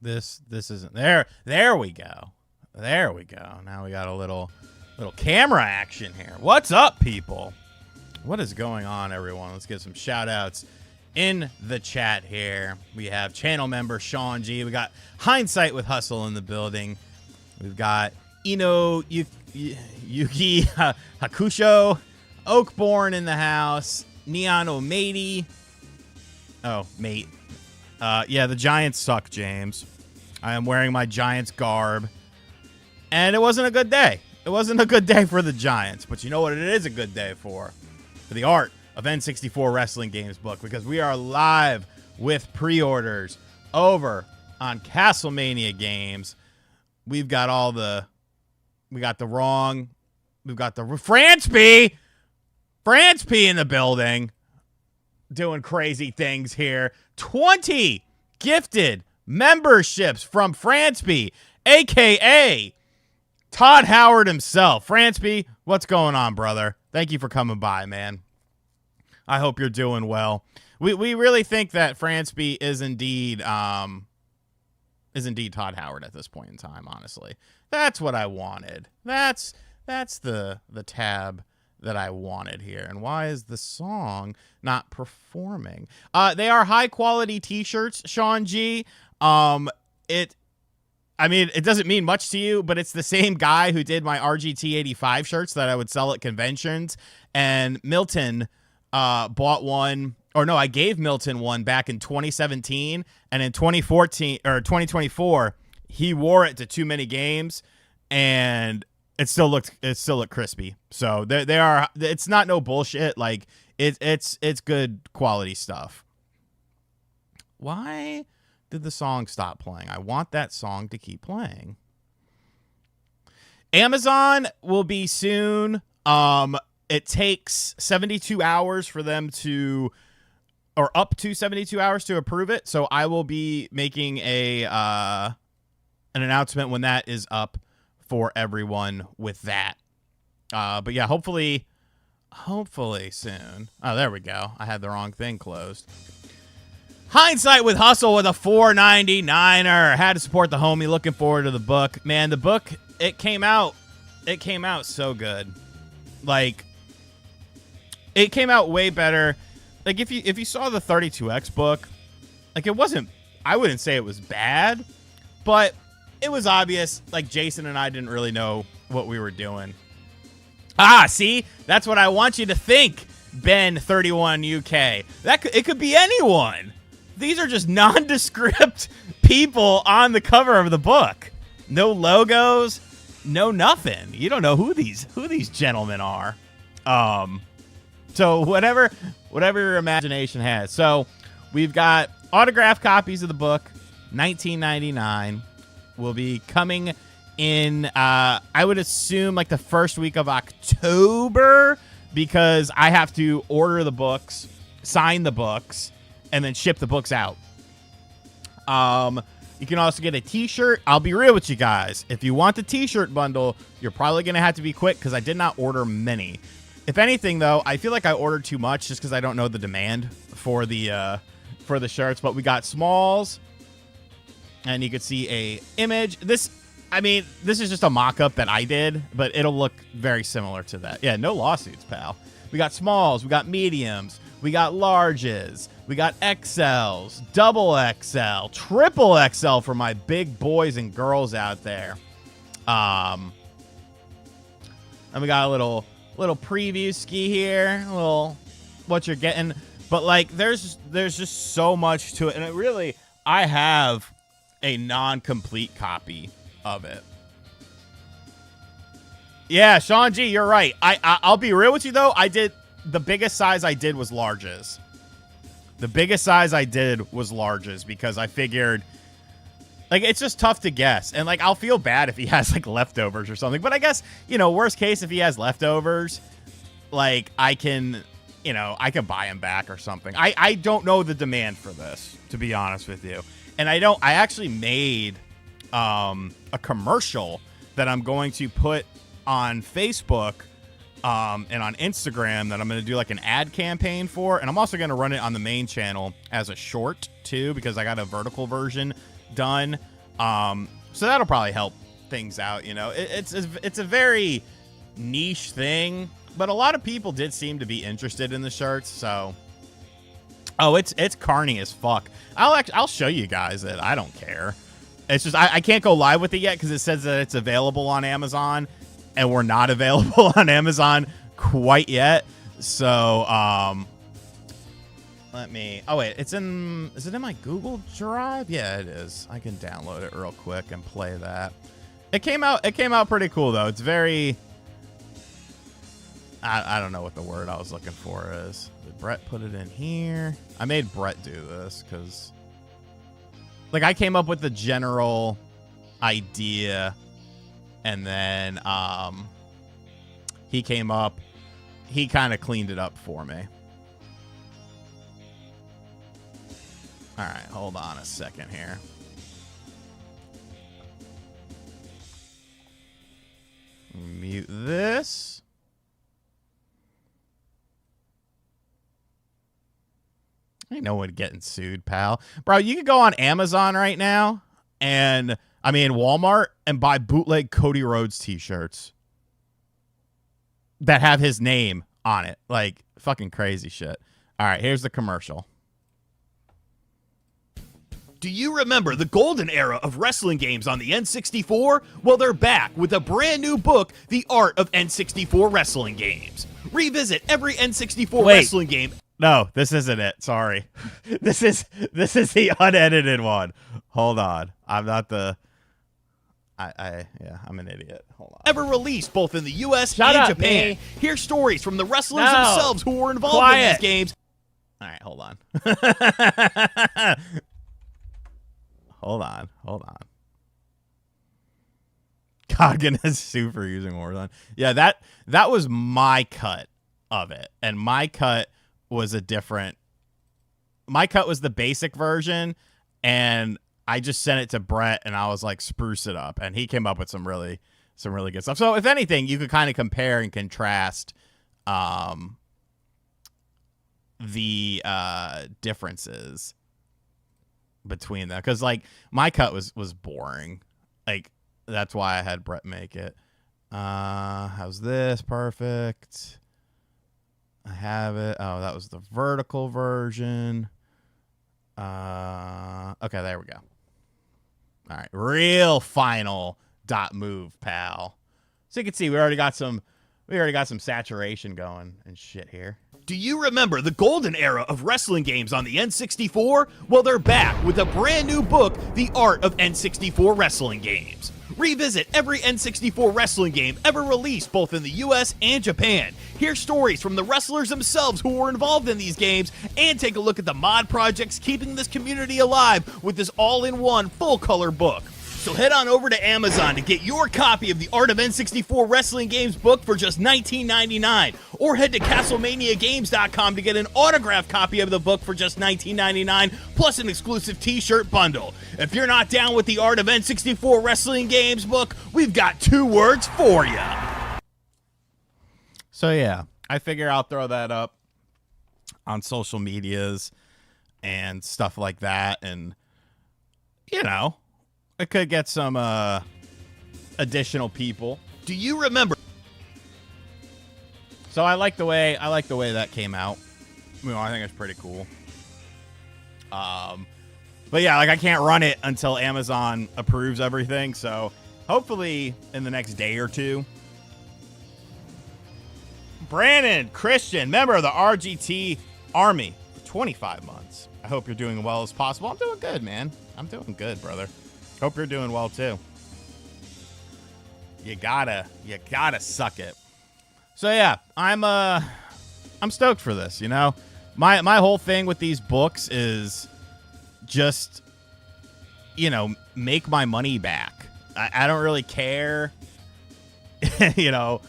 This isn't there. There we go. There we go. Now we got a little camera action here. What's up, people? What is going on, everyone? Let's get some shout outs in the chat here. We have channel member Sean G. We got Hindsight with Hustle in the building. We've got Ino Yuki Hakusho, Oakborn in the house, Neon O'Matey. Oh, mate. Yeah, the Giants suck, James. I am wearing my Giants garb. And it wasn't a good day. It wasn't a good day for the Giants. But you know what it is a good day for? For the Art of N64 Wrestling Games book. Because we are live with pre-orders over on Castlemania Games. We've got all the... We've got the Franceby in the building. Doing crazy things here. 20 gifted memberships from Franceby, a.k.a. Todd Howard himself. Franceby, what's going on, brother? Thank you for coming by, man. I hope you're doing well. We really think that Franceby is indeed Todd Howard at this point in time, honestly. That's what I wanted. That's the tab that I wanted here. And why is the song not performing? They are high quality t-shirts, Sean G. It doesn't mean much to you, but it's the same guy who did my RGT 85 shirts that I would sell at conventions. And Milton bought one, or no, I gave Milton one back in 2017, and in 2014 or 2024, he wore it to too many games, and it still looked crispy. So they are. It's not no bullshit. Like it's good quality stuff. Why did the song stop playing? I want that song to keep playing. Amazon will be soon. It takes 72 hours for them to, or up to 72 hours to approve it. So I will be making an announcement when that is up for everyone with that. But yeah, hopefully soon. Oh, there we go. I had the wrong thing closed. Hindsight with Hustle with a $4.99er. Had to support the homie. Looking forward to the book. Man, the book, it came out so good. Like, it came out way better. Like, if you saw the 32X book, like, it wasn't, I wouldn't say it was bad, but it was obvious, like, Jason and I didn't really know what we were doing. Ah, see? That's what I want you to think, Ben31 UK. It could be anyone. These are just nondescript people on the cover of the book. No logos, no nothing. You don't know who these gentlemen are. So whatever your imagination has. So we've got autographed copies of the book, $19.99. Will be coming in, I would assume, like the first week of October, because I have to order the books, sign the books, and then ship the books out. You can also get a t-shirt. I'll be real with you guys. If you want the t-shirt bundle, you're probably going to have to be quick because I did not order many. If anything, though, I feel like I ordered too much just because I don't know the demand for the shirts. But we got smalls. And you could see a image. This is just a mock-up that I did, but it'll look very similar to that. Yeah, no lawsuits, pal. We got smalls, we got mediums, we got larges, we got XLs, double XL, triple XL for my big boys and girls out there. And we got a little preview ski here, a little what you're getting. But like, there's just so much to it, and I have a non-complete copy of it. Yeah, Sean G, you're right. I'll be real with you though. The biggest size I did was larges. The biggest size I did was larges because I figured, like, it's just tough to guess. And like, I'll feel bad if he has like leftovers or something. But I guess, worst case, if he has leftovers, like I can buy him back or something. I don't know the demand for this, to be honest with you. And I actually made a commercial that I'm going to put on Facebook and on Instagram that I'm going to do like an ad campaign for. And I'm also going to run it on the main channel as a short too, because I got a vertical version done. So that'll probably help things out. You know, it's a very niche thing, but a lot of people did seem to be interested in the shirts. So, oh, it's carny as fuck. I'll show you guys it. I don't care. It's just I can't go live with it yet because it says that it's available on Amazon, and we're not available on Amazon quite yet. So, let me. Oh wait, is it in my Google Drive? Yeah, it is. I can download it real quick and play that. It came out pretty cool though. It's very. I don't know what the word I was looking for is. Did Brett put it in here? I made Brett do this because, like, I came up with the general idea, and then he came up. He kind of cleaned it up for me. All right, hold on a second here. Mute this. Ain't no one getting sued, pal. Bro, you could go on Amazon right now and, I mean, Walmart and buy bootleg Cody Rhodes t-shirts that have his name on it. Like, fucking crazy shit. All right, here's the commercial. Do you remember the golden era of wrestling games on the N64? Well, they're back with a brand new book, The Art of N64 Wrestling Games. Revisit every N64 wrestling game. No, this isn't it. Sorry. This is the unedited one. Hold on. I'm not the I'm an idiot. Hold on. Ever released both in the US and Japan. Me. Hear stories from the wrestlers themselves who were involved in these games. All right, hold on. Hold on. Goggin is super using Warzone. Yeah, that was my cut of it. And my cut was my cut was the basic version, and I just sent it to Brett and I was like, spruce it up, and he came up with some really good stuff. So if anything, you could kind of compare and contrast the differences between them, because like my cut was boring. Like that's why I had Brett make it. How's this? Perfect. I have it. Oh, that was the vertical version. Okay, there we go. All right, real final dot move, pal. So you can see we already got some saturation going and shit here. Do you remember the golden era of wrestling games on the N64? Well, they're back with a brand new book, The Art of N64 Wrestling Games. Revisit every N64 wrestling game ever released both in the US and Japan. Hear stories from the wrestlers themselves who were involved in these games, and take a look at the mod projects keeping this community alive with this all-in-one full-color book. So head on over to Amazon to get your copy of the Art of N64 Wrestling Games book for just $19.99. Or head to CastlemaniaGames.com to get an autographed copy of the book for just $19.99, plus an exclusive t-shirt bundle. If you're not down with the Art of N64 Wrestling Games book, we've got 2 words for you. So yeah, I figure I'll throw that up on social medias and stuff like that, and you know, it could get some additional people. Do you remember? So I like the way that came out. You know, I think it's pretty cool. But yeah, like I can't run it until Amazon approves everything. So hopefully in the next day or two. Brandon Christian, member of the RGT Army for 25 months. I hope you're doing well as possible. I'm doing good, man. I'm doing good, brother. Hope you're doing well too. You gotta suck it. So yeah, I'm stoked for this, you know. My whole thing with these books is just, you know, make my money back. I don't really care, you know,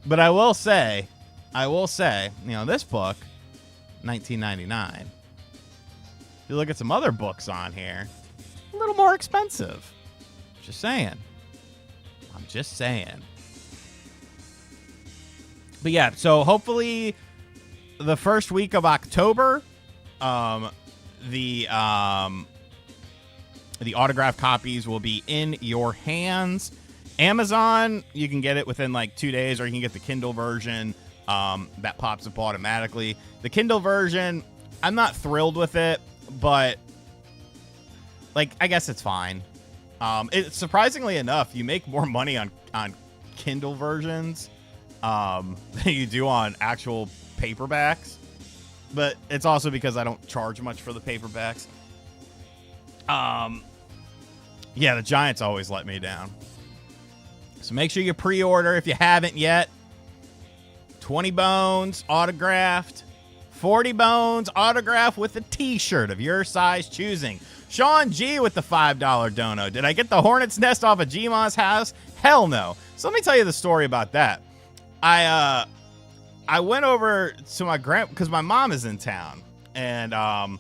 but I will say, you know, this book, $19.99. If you look at some other books on here, a little more expensive. Just saying. I'm just saying. But yeah, so hopefully the first week of October, the The autographed copies will be in your hands. Amazon, you can get it within like 2 days, or you can get the Kindle version that pops up automatically. The Kindle version, I'm not thrilled with it, but like I guess it's fine. It's surprisingly enough, you make more money on Kindle versions than you do on actual paperbacks. But it's also because I don't charge much for the paperbacks. Yeah, the Giants always let me down. So make sure you pre-order if you haven't yet. 20 bones autographed. 40 bones autographed with a t-shirt of your size choosing. Sean G with the $5 dono. Did I get the Hornet's Nest off of Gma's house? Hell no. So let me tell you the story about that. I went over to my because my mom is in town, and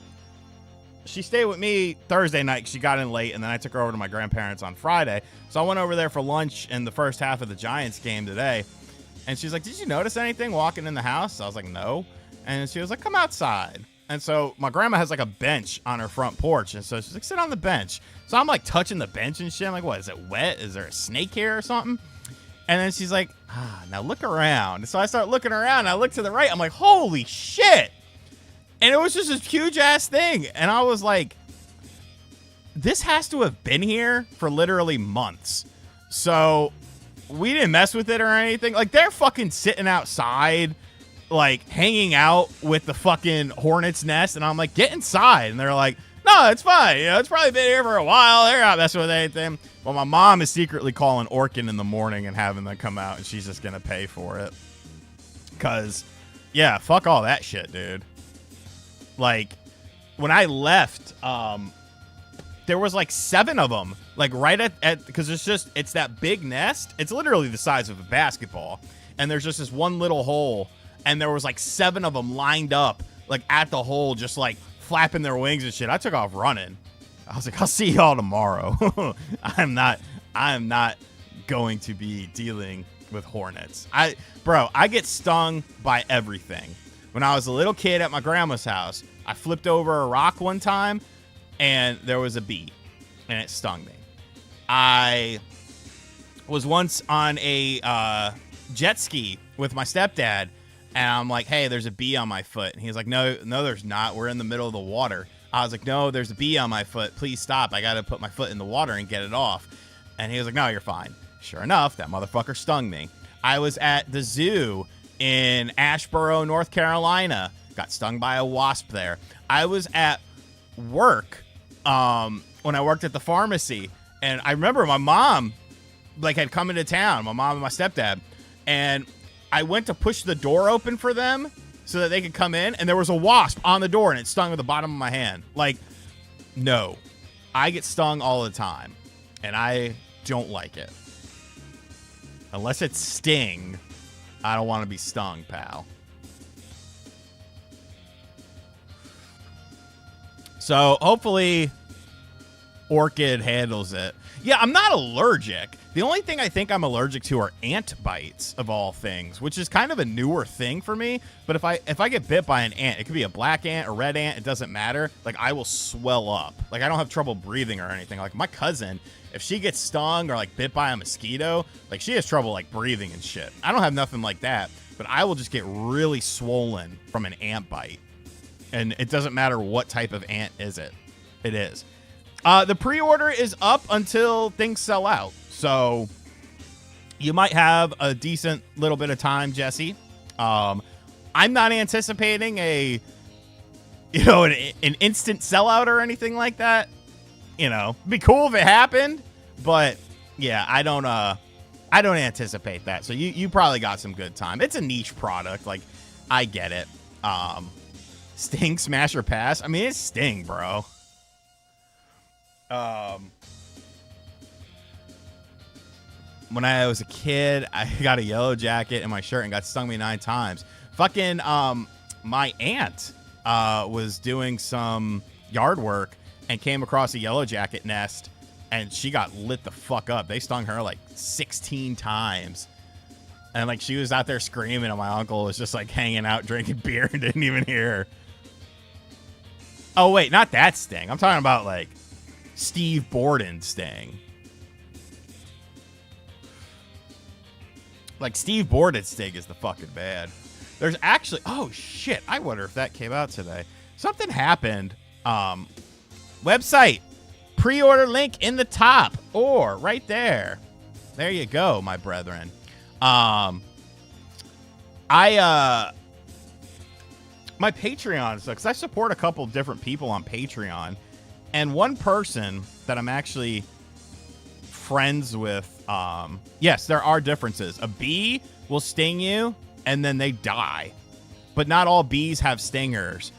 she stayed with me Thursday night. She got in late, and then I took her over to my grandparents on Friday. So I went over there for lunch in the first half of the Giants game today, and she's like, "Did you notice anything walking in the house?" I was like, "No," and she was like, "Come outside." And so my grandma has like a bench on her front porch, and so she's like, "Sit on the bench." So I'm like touching the bench and shit. I'm like, "What is it wet? Is there a snake here or something?" And then she's like, "Now look around." So I start looking around, and I look to the right. I'm like, "Holy shit!" And it was just this huge ass thing, and I was like, "This has to have been here for literally months." So we didn't mess with it or anything. Like, they're fucking sitting outside, like hanging out with the fucking hornet's nest, and I'm like, "Get inside," and they're like, "No, it's fine. You know, it's probably been here for a while. They're not messing with anything." Well, my mom is secretly calling Orkin in the morning and having them come out, and she's just gonna pay for it. Cause, yeah, fuck all that shit, dude. Like, when I left, there was like 7 of them, like right at because it's that big nest. It's literally the size of a basketball, and there's just this one little hole, and there was like 7 of them lined up, like at the hole, just like flapping their wings and shit. I took off running. I was like, "I'll see y'all tomorrow." I'm not going to be dealing with hornets. I get stung by everything. When I was a little kid at my grandma's house, I flipped over a rock one time, and there was a bee, and it stung me. I was once on a jet ski with my stepdad, and I'm like, "Hey, there's a bee on my foot." And he's like, No, there's not. We're in the middle of the water." I was like, "No, there's a bee on my foot. Please stop. I got to put my foot in the water and get it off." And he was like, "No, you're fine." Sure enough, that motherfucker stung me. I was at the zoo in Asheboro, North Carolina. Got stung by a wasp there. I was at work when I worked at the pharmacy, and I remember my mom like had come into town, my mom and my stepdad, and I went to push the door open for them so that they could come in, and there was a wasp on the door, and it stung at the bottom of my hand. Like, no. I get stung all the time, and I don't like it. Unless it's sting, I don't want to be stung, pal. So, hopefully, Orchid handles it. Yeah, I'm not allergic. The only thing I think I'm allergic to are ant bites, of all things, which is kind of a newer thing for me. But if I get bit by an ant, it could be a black ant, a red ant, it doesn't matter. Like, I will swell up. Like, I don't have trouble breathing or anything. Like, my cousin, if she gets stung or, like, bit by a mosquito, like, she has trouble, like, breathing and shit. I don't have nothing like that, but I will just get really swollen from an ant bite. And it doesn't matter what type of ant it is. The pre-order is up until things sell out. So you might have a decent little bit of time, Jesse. I'm not anticipating an instant sellout or anything like that. You know, it'd be cool if it happened, but yeah, I don't anticipate that. So you probably got some good time. It's a niche product. Like, I get it. Sting, smash, or pass. I mean, it's Sting, bro. When I was a kid, I got a yellow jacket in my shirt and got stung me 9 times. Fucking, my aunt, was doing some yard work and came across a yellow jacket nest, and she got lit the fuck up. They stung her like 16 times. And like, she was out there screaming, and my uncle was just like hanging out, drinking beer, and didn't even hear her. Oh, wait, not that Sting. I'm talking about like Steve Borden sting. Like, Steve Borden's sting is the fucking bad. There's actually, oh shit, I wonder if that came out today. Something happened. Website, pre-order link in the top or right there. There you go, my brethren. My Patreon, so because I support a couple different people on Patreon, and one person that I'm actually friends with, yes, there are differences. A bee will sting you and then they die, but not all bees have stingers.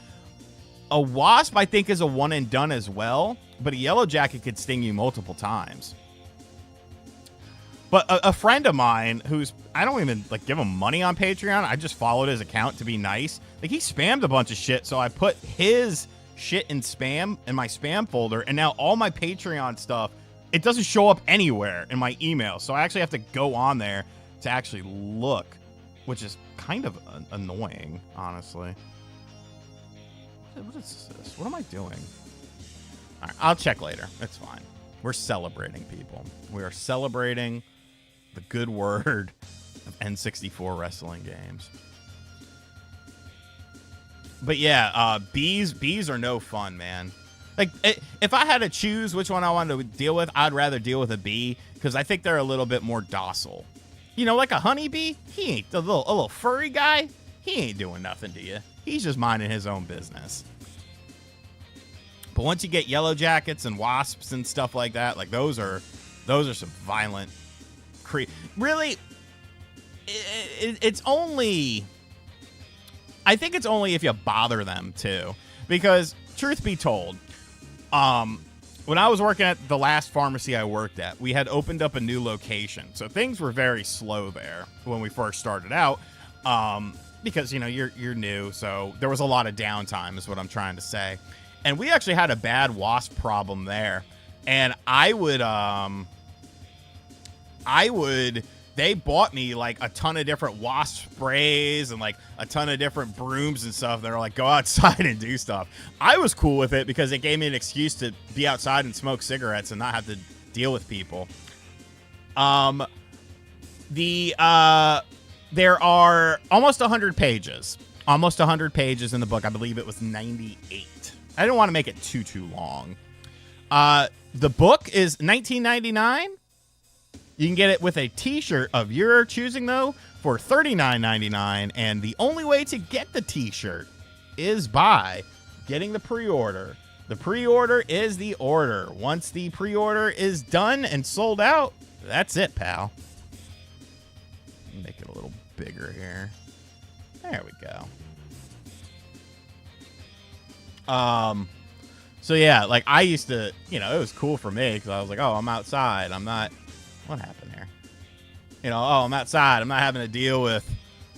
A wasp, I think, is a one and done as well, but a yellow jacket could sting you multiple times. But a friend of mine who's, I don't even like give him money on Patreon. I just followed his account to be nice. Like, he spammed a bunch of shit, so I put his shit in spam in my spam folder, and now all my Patreon stuff, it doesn't show up anywhere in my email. So I actually have to go on there to actually look, which is kind of annoying, honestly. What is this? What am I doing? All right, I'll check later. It's fine. We're celebrating, people. We are celebrating the good word of N64 wrestling games. But yeah, bees are no fun, man. Like, if I had to choose which one I wanted to deal with, I'd rather deal with a bee, because I think they're a little bit more docile. You know, like a honeybee, he ain't, a little furry guy, he ain't doing nothing to you. He's just minding his own business. But once you get yellow jackets and wasps and stuff like that, like those are some violent really, it's only, I think it's only if you bother them too, because truth be told, when I was working at the last pharmacy I worked at, we had opened up a new location, so things were very slow there when we first started out, because, you know, you're new, so there was a lot of downtime is what I'm trying to say. And we actually had a bad wasp problem there. And they bought me like a ton of different wasp sprays and like a ton of different brooms and stuff. They're like, go outside and do stuff. I was cool with it because it gave me an excuse to be outside and smoke cigarettes and not have to deal with people. There are almost 100 pages. Almost 100 pages in the book. I believe it was 98. I didn't want to make it too long. The book is $19.99. You can get it with a t-shirt of your choosing, though, for $39.99. And the only way to get the t-shirt is by getting the pre-order. The pre-order is the order. Once the pre-order is done and sold out, that's it, pal. Make it a little bigger here. There we go. So yeah, like I used to, you know, it was cool for me because I was like, oh, I'm outside. I'm not, what happened here? You know, oh, I'm outside. I'm not having to deal with,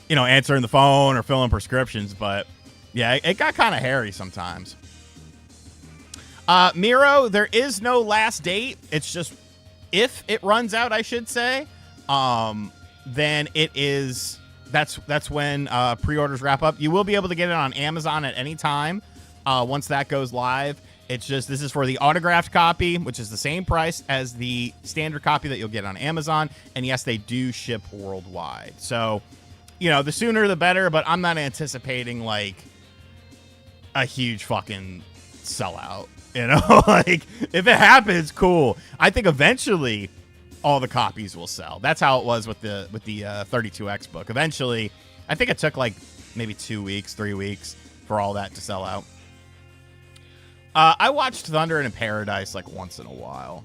you know, answering the phone or filling prescriptions. But yeah, it got kind of hairy sometimes. Miro, there is no last date. It's just if it runs out, I should say, then it is, that's when pre-orders wrap up. You will be able to get it on Amazon at any time. Once that goes live, it's just, this is for the autographed copy, which is the same price as the standard copy that you'll get on Amazon. And yes, they do ship worldwide. So, you know, the sooner the better, but I'm not anticipating like a huge fucking sellout, you know, like if it happens, cool. I think eventually all the copies will sell. That's how it was with the 32X book. Eventually, I think it took like maybe 2 weeks, 3 weeks for all that to sell out. I watched Thunder in Paradise like once in a while.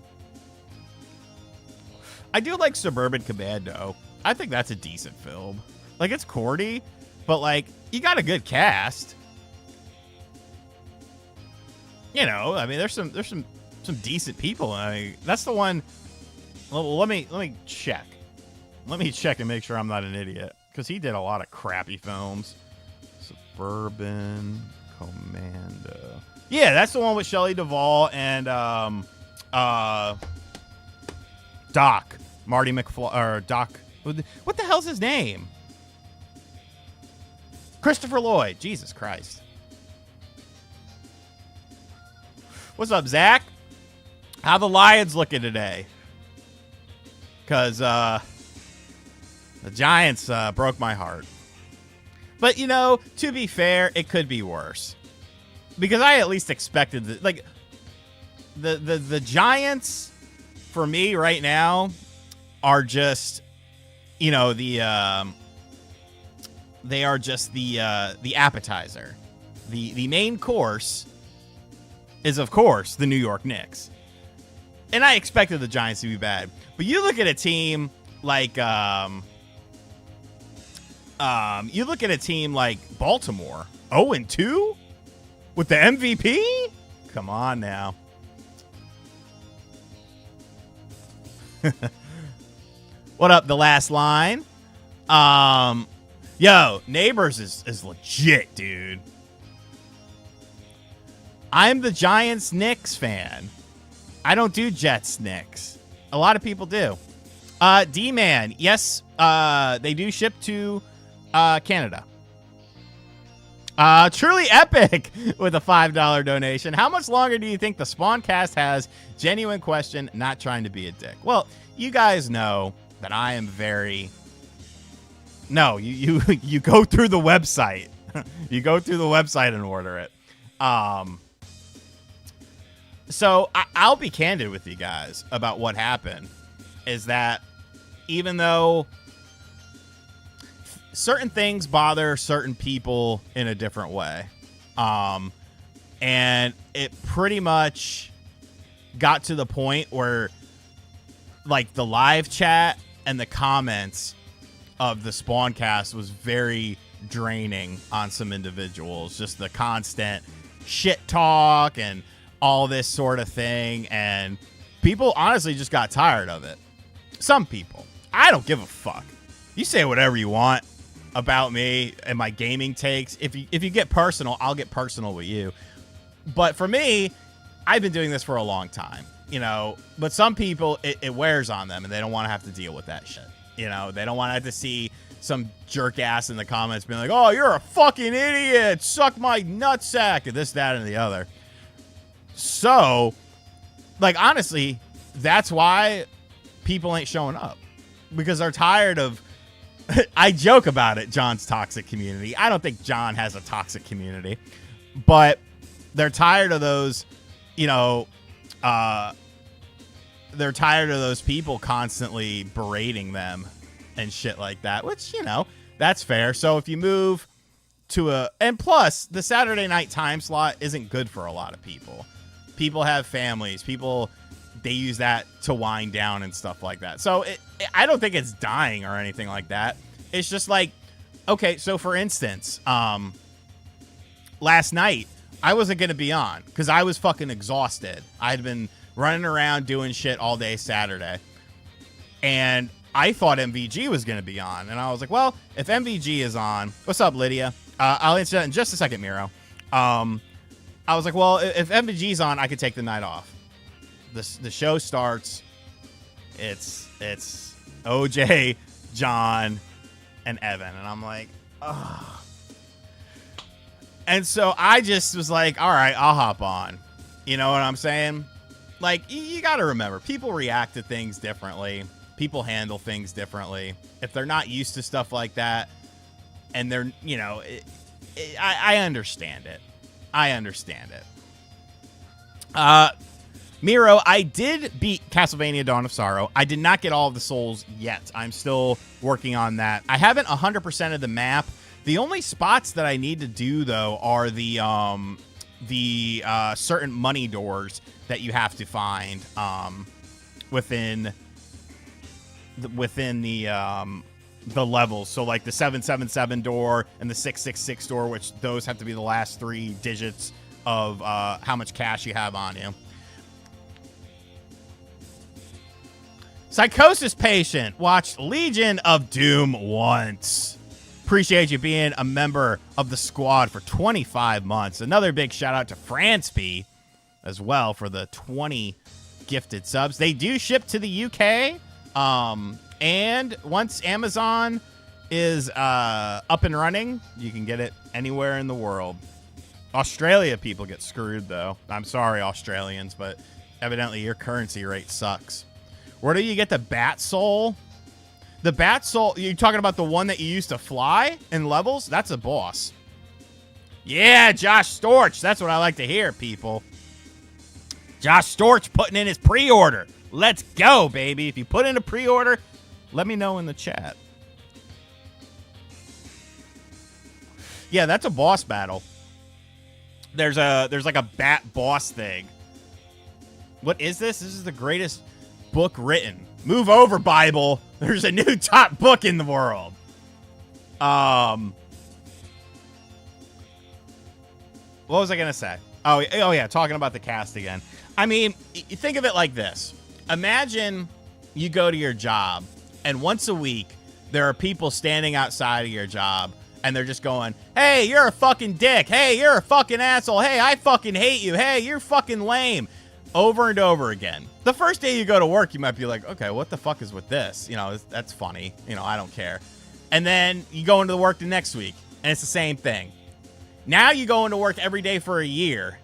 I do like Suburban Commando. I think that's a decent film. Like, it's corny, but like you got a good cast. You know, I mean, there's some decent people. I mean, that's the one. Well, let me check. Let me check and make sure I'm not an idiot, because he did a lot of crappy films. Suburban Commando. Yeah, that's the one with Shelley Duvall and Doc. Marty McFly, or Doc. What the hell's his name? Christopher Lloyd. Jesus Christ. What's up, Zach? How the Lions looking today? Because the Giants broke my heart. But, you know, to be fair, it could be worse. Because I at least expected the Giants, for me right now, are just, you know, they are just the appetizer. The main course is, of course, the New York Knicks. And I expected the Giants to be bad. But you look at a team like Baltimore, 0-2 with the MVP? Come on now. What up, the last line? Yo, Neighbors is legit, dude. I'm the Giants Knicks fan. I don't do Jets Knicks. A lot of people do. D-Man, yes, they do ship to Canada. Truly epic with a $5 donation. How much longer do you think the Spawncast has? Genuine question, not trying to be a dick. Well, you guys know that I am very... No, you go through the website. You go through the website and order it. So I'll be candid with you guys about what happened. Is that even though certain things bother certain people in a different way, and it pretty much got to the point where, like, the live chat and the comments of the Spawncast was very draining on some individuals. Just the constant shit talk and all this sort of thing, and people honestly just got tired of it. Some people. I don't give a fuck. You say whatever you want about me and my gaming takes. If you get personal, I'll get personal with you. But for me, I've been doing this for a long time, you know. But some people, it wears on them, and they don't want to have to deal with that shit. You know, they don't want to have to see some jerk ass in the comments being like, "Oh, you're a fucking idiot. Suck my nutsack," and this, that, and the other. So, like, honestly, that's why people ain't showing up, because they're tired of... I joke about it, John's toxic community. I don't think John has a toxic community, but they're tired of those, you know, they're tired of those people constantly berating them and shit like that, which, you know, that's fair. So if you move to and plus, the Saturday night time slot isn't good for a lot of people. People have families. People, they use that to wind down and stuff like that. So I don't think it's dying or anything like that. It's just like, okay, so for instance, last night, I wasn't going to be on because I was fucking exhausted. I had been running around doing shit all day Saturday. And I thought MVG was going to be on. And I was like, well, if MVG is on, what's up, Lydia? I'll answer that in just a second, Miro. I was like, well, if MVG's on, I could take the night off. The show starts. It's OJ, John, and Evan. And I'm like, oh. And so I just was like, all right, I'll hop on. You know what I'm saying? Like, you got to remember, people react to things differently. People handle things differently. If they're not used to stuff like that, and they're, you know, I understand it. I understand it. Miro, I did beat Castlevania Dawn of Sorrow. I did not get all of the souls yet. I'm still working on that. I haven't 100% of the map. The only spots that I need to do, though, are the certain money doors that you have to find within the levels. So like the 777 door and the 666 door, which those have to be the last 3 digits of how much cash you have on you. Psychosis Patient watched Legion of Doom once. Appreciate you being a member of the squad for 25 months. Another big shout out to Fransby as well for the 20 gifted subs. They do ship to the UK. And once Amazon is up and running, you can get it anywhere in the world. Australia people get screwed, though. I'm sorry, Australians, but Evidently, your currency rate sucks. Where do you get the Bat Soul? The Bat Soul, you're talking about the one that you used to fly in levels? That's a boss. Yeah, Josh Storch. That's what I like to hear, people. Josh Storch putting in his pre-order. Let's go, baby. If you put in a pre-order, let me know in the chat. Yeah, that's a boss battle. There's like a bat boss thing. What is this? This is the greatest book written. Move over, Bible. There's a new top book in the world. What was I gonna say? Oh yeah, talking about the cast again. I mean, you think of it like this. Imagine you go to your job, and once a week, there are people standing outside of your job, and they're just going, hey, you're a fucking dick. Hey, you're a fucking asshole. Hey, I fucking hate you. Hey, you're fucking lame. Over and over again. The first day you go to work, you might be like, okay, what the fuck is with this? You know, that's funny. You know, I don't care. And then you go into work the next week, and it's the same thing. Now you go into work every day for a year,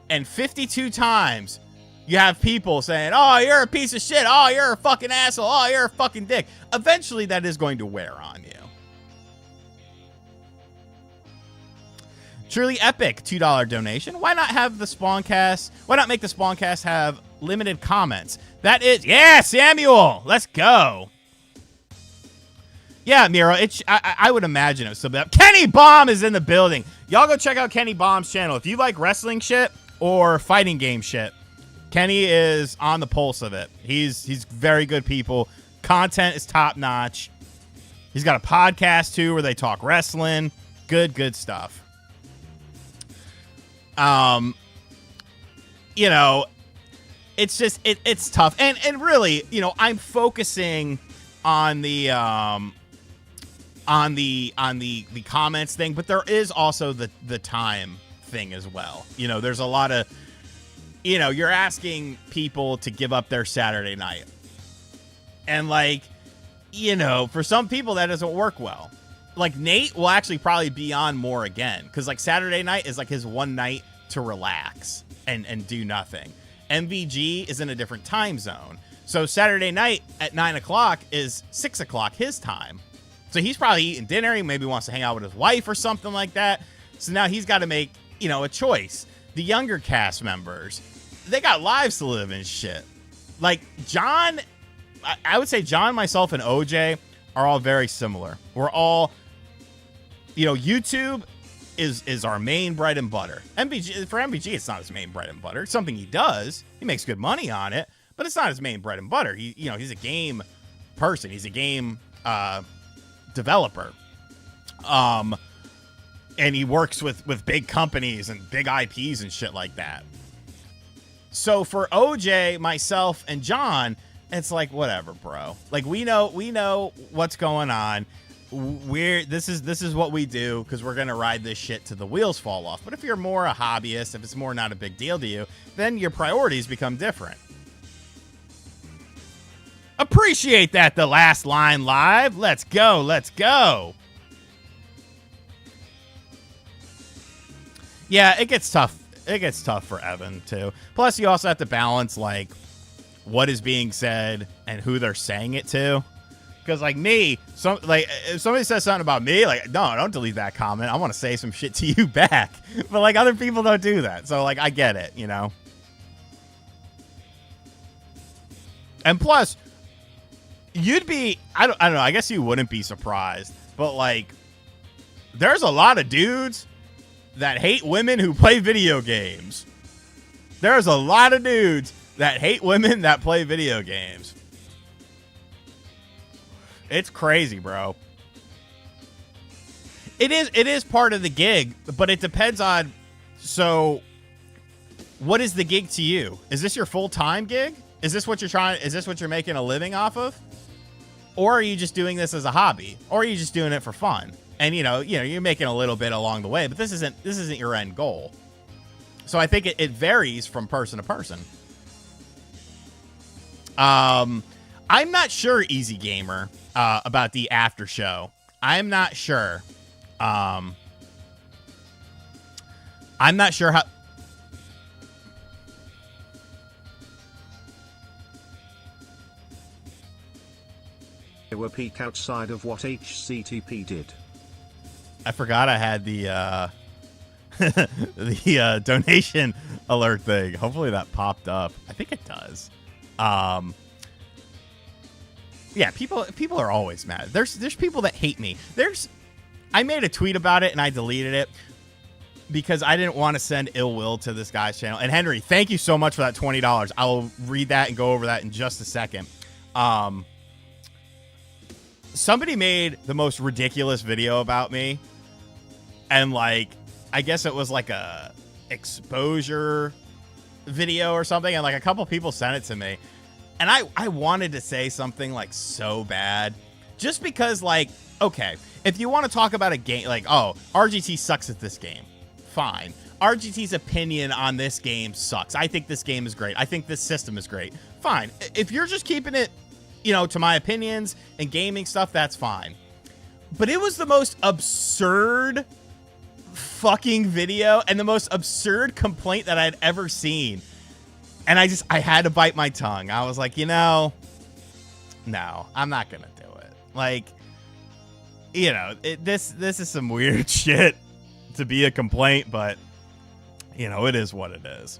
and 52 times you have people saying, oh, you're a piece of shit. Oh, you're a fucking asshole. Oh, you're a fucking dick. Eventually, that is going to wear on you. Truly epic $2 donation. Why not have the Spawncast? Why not make the Spawncast have limited comments? That is, yeah, Samuel. Let's go. Yeah, Miro. I would imagine it was something. Kenny Bomb is in the building. Y'all go check out Kenny Bomb's channel if you like wrestling shit or fighting game shit. Kenny is on the pulse of it. He's very good people. Content is top notch. He's got a podcast too where they talk wrestling. Good stuff. You know, it's just it's tough, and really, you know, I'm focusing on the comments thing, but there is also the time thing as well. You know, there's a lot of, you know, you're asking people to give up their Saturday night, and like, you know, for some people that doesn't work well. Like, Nate will actually probably be on more again, because, like, Saturday night is, like, his one night to relax and do nothing. MVG is in a different time zone. So Saturday night at 9 o'clock is 6 o'clock his time. So he's probably eating dinner. He maybe wants to hang out with his wife or something like that. So now he's got to make, you know, a choice. The younger cast members, they got lives to live and shit. Like, John, I would say John, myself, and OJ are all very similar. We're all... You know, YouTube is our main bread and butter. For MVG, it's not his main bread and butter. It's something he does. He makes good money on it, but it's not his main bread and butter. He's a game person. He's a game developer. And he works with big companies and big IPs and shit like that. So for OJ, myself, and John, it's like, whatever, bro. Like, we know what's going on. This is what we do because we're gonna ride this shit till the wheels fall off. But if you're more a hobbyist, if it's more not a big deal to you, then your priorities become different. Appreciate that. The last line live. Let's go. Yeah, it gets tough. It gets tough for Evan too. Plus, you also have to balance like what is being said and who they're saying it to. Because, like, me, if somebody says something about me, like, no, don't delete that comment. I want to say some shit to you back. But, like, other people don't do that. So, like, I get it, you know? And plus, you'd be, I don't know, I guess you wouldn't be surprised. But, like, there's a lot of dudes that hate women who play video games. There's a lot of dudes that hate women that play video games. It's crazy, bro. It is part of the gig, but it depends on, so what is the gig to you? Is this your full-time gig? Is this what you're making a living off of? Or are you just doing this as a hobby? Or are you just doing it for fun? And you know, you're making a little bit along the way, but this isn't your end goal. So I think it varies from person to person. I'm not sure, Easy Gamer, about the after show. I'm not sure. I'm not sure how. were peak outside of what HCTP did. I forgot I had the the donation alert thing. Hopefully that popped up. I think it does. Yeah, people are always mad. There's people that hate me. I made a tweet about it and I deleted it because I didn't want to send ill will to this guy's channel. And Henry, thank you so much for that $20. I will read that and go over that in just a second. Somebody made the most ridiculous video about me, and like, I guess it was like a exposure video or something, and like a couple people sent it to me, and I wanted to say something like so bad, just because, like, okay, if you want to talk about a game, like, oh, RGT sucks at this game, fine. RGT's opinion on this game sucks. I think this game is great. I think this system is great. Fine. If you're just keeping it, you know, to my opinions and gaming stuff, that's fine. But it was the most absurd fucking video and the most absurd complaint that I'd ever seen. And I had to bite my tongue. I was like, you know, no, I'm not going to do it. Like, you know, this is some weird shit to be a complaint, but, you know, it is what it is.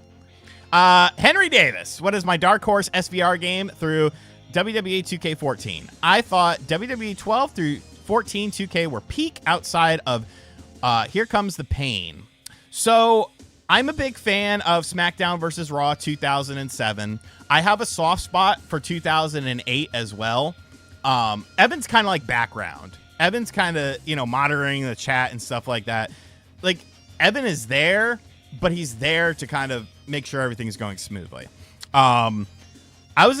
Henry Davis, what is my dark horse SVR game through WWE 2K14? I thought WWE 12 through 14 2K were peak outside of Here Comes the Pain. So I'm a big fan of SmackDown versus Raw 2007. I have a soft spot for 2008 as well. Evan's kind of like background. Evan's kind of, you know, monitoring the chat and stuff like that. Like, Evan is there, but he's there to kind of make sure everything's going smoothly. I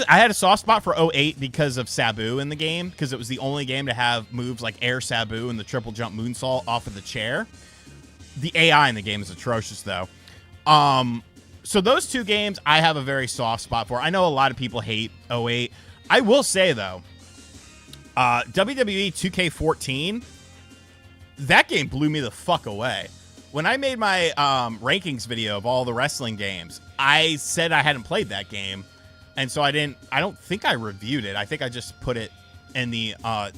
had a soft spot for 08 because of Sabu in the game, because it was the only game to have moves like Air Sabu and the triple jump moonsault off of the chair. The AI in the game is atrocious, though. So those two games I have a very soft spot for. I know a lot of people hate 08. I will say, though, WWE 2K14, that game blew me the fuck away. When I made my rankings video of all the wrestling games, I said I hadn't played that game. And so I don't think I reviewed it. I think I just put it in the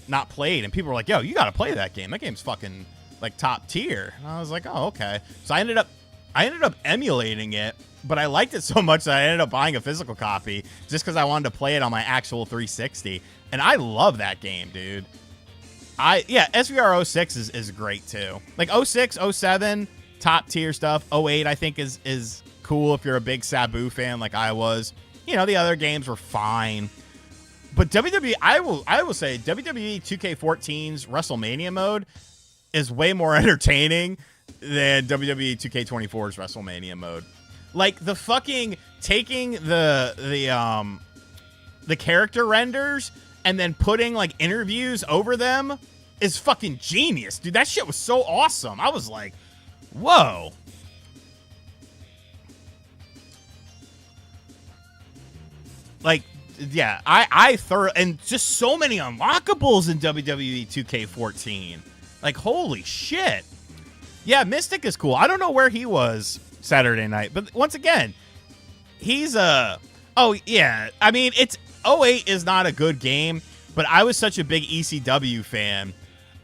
not played. And people were like, yo, you got to play that game. That game's fucking like top tier. And I was like, oh, okay. So I ended up emulating it, but I liked it so much that I ended up buying a physical copy just because I wanted to play it on my actual 360. And I love that game, dude. SVR 06 is great too. Like 06, 07, top tier stuff. 08, I think is cool if you're a big Sabu fan like I was. You know, the other games were fine. But I will say WWE 2K14's WrestleMania mode is way more entertaining than WWE 2K24's WrestleMania mode. Like, the fucking taking the character renders and then putting like interviews over them is fucking genius, dude. That shit was so awesome. I was like, whoa. Like, yeah, and just so many unlockables in WWE 2K14. Like, holy shit. Yeah, Mystic is cool. I don't know where he was Saturday night, but once again, he's oh yeah, I mean, 08 is not a good game, but I was such a big ECW fan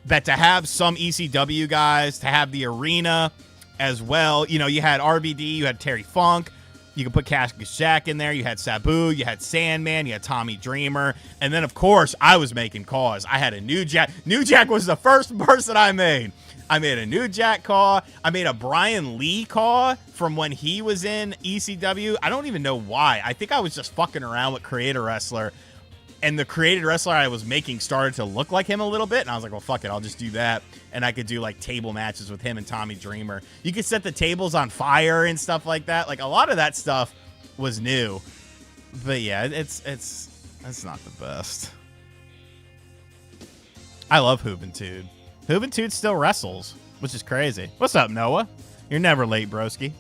that to have some ECW guys, to have the arena as well, you know, you had RVD, you had Terry Funk, you could put Cash Jack in there. You had Sabu. You had Sandman. You had Tommy Dreamer. And then, of course, I was making calls. I had a New Jack. New Jack was the first person I made. I made a New Jack call. I made a Brian Lee call from when he was in ECW. I don't even know why. I think I was just fucking around with Creator Wrestler. And the Creator Wrestler I was making started to look like him a little bit. And I was like, well, fuck it. I'll just do that. And I could do like table matches with him and Tommy Dreamer. You could set the tables on fire and stuff like that. Like, a lot of that stuff was new. But yeah, it's not the best. I love Juventud. Juventud still wrestles, which is crazy. What's up, Noah? You're never late, broski.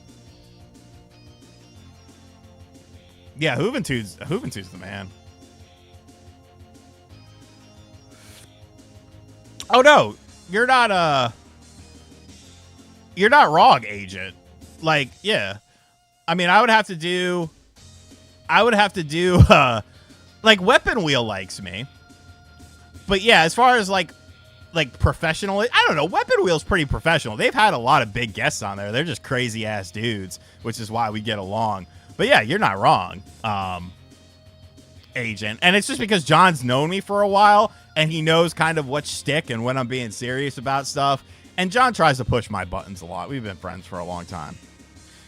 Yeah, Juventud's the man. Oh no, you're not Rog Agent. Like, yeah. I mean, I would have to do like Weapon Wheel likes me. But yeah, as far as like professional, I don't know. Weapon Wheel's pretty professional. They've had a lot of big guests on there. They're just crazy ass dudes, which is why we get along. But yeah, you're not wrong, Agent. And it's just because John's known me for a while and he knows kind of what shtick and when I'm being serious about stuff. And John tries to push my buttons a lot. We've been friends for a long time.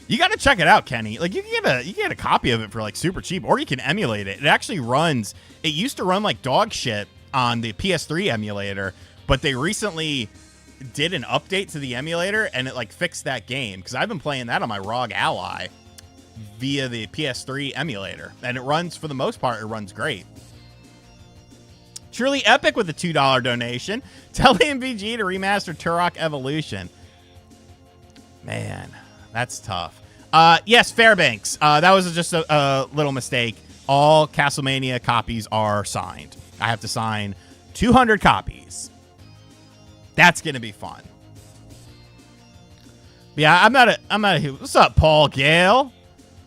You got to check it out, Kenny. Like you can get a copy of it for like super cheap, or you can emulate it. It actually runs. It used to run like dog shit on the PS3 emulator. But they recently did an update to the emulator, and it like fixed that game because I've been playing that on my ROG Ally via the PS3 emulator, and it runs, for the most part, it runs great. Truly epic with a $2 donation. Tell MVG to remaster Turok Evolution. Man, that's tough. Yes, Fairbanks. That was just a little mistake. All Castlemania copies are signed. I have to sign 200 copies. That's gonna be fun. Yeah, I'm not a. What's up, Paul Gale?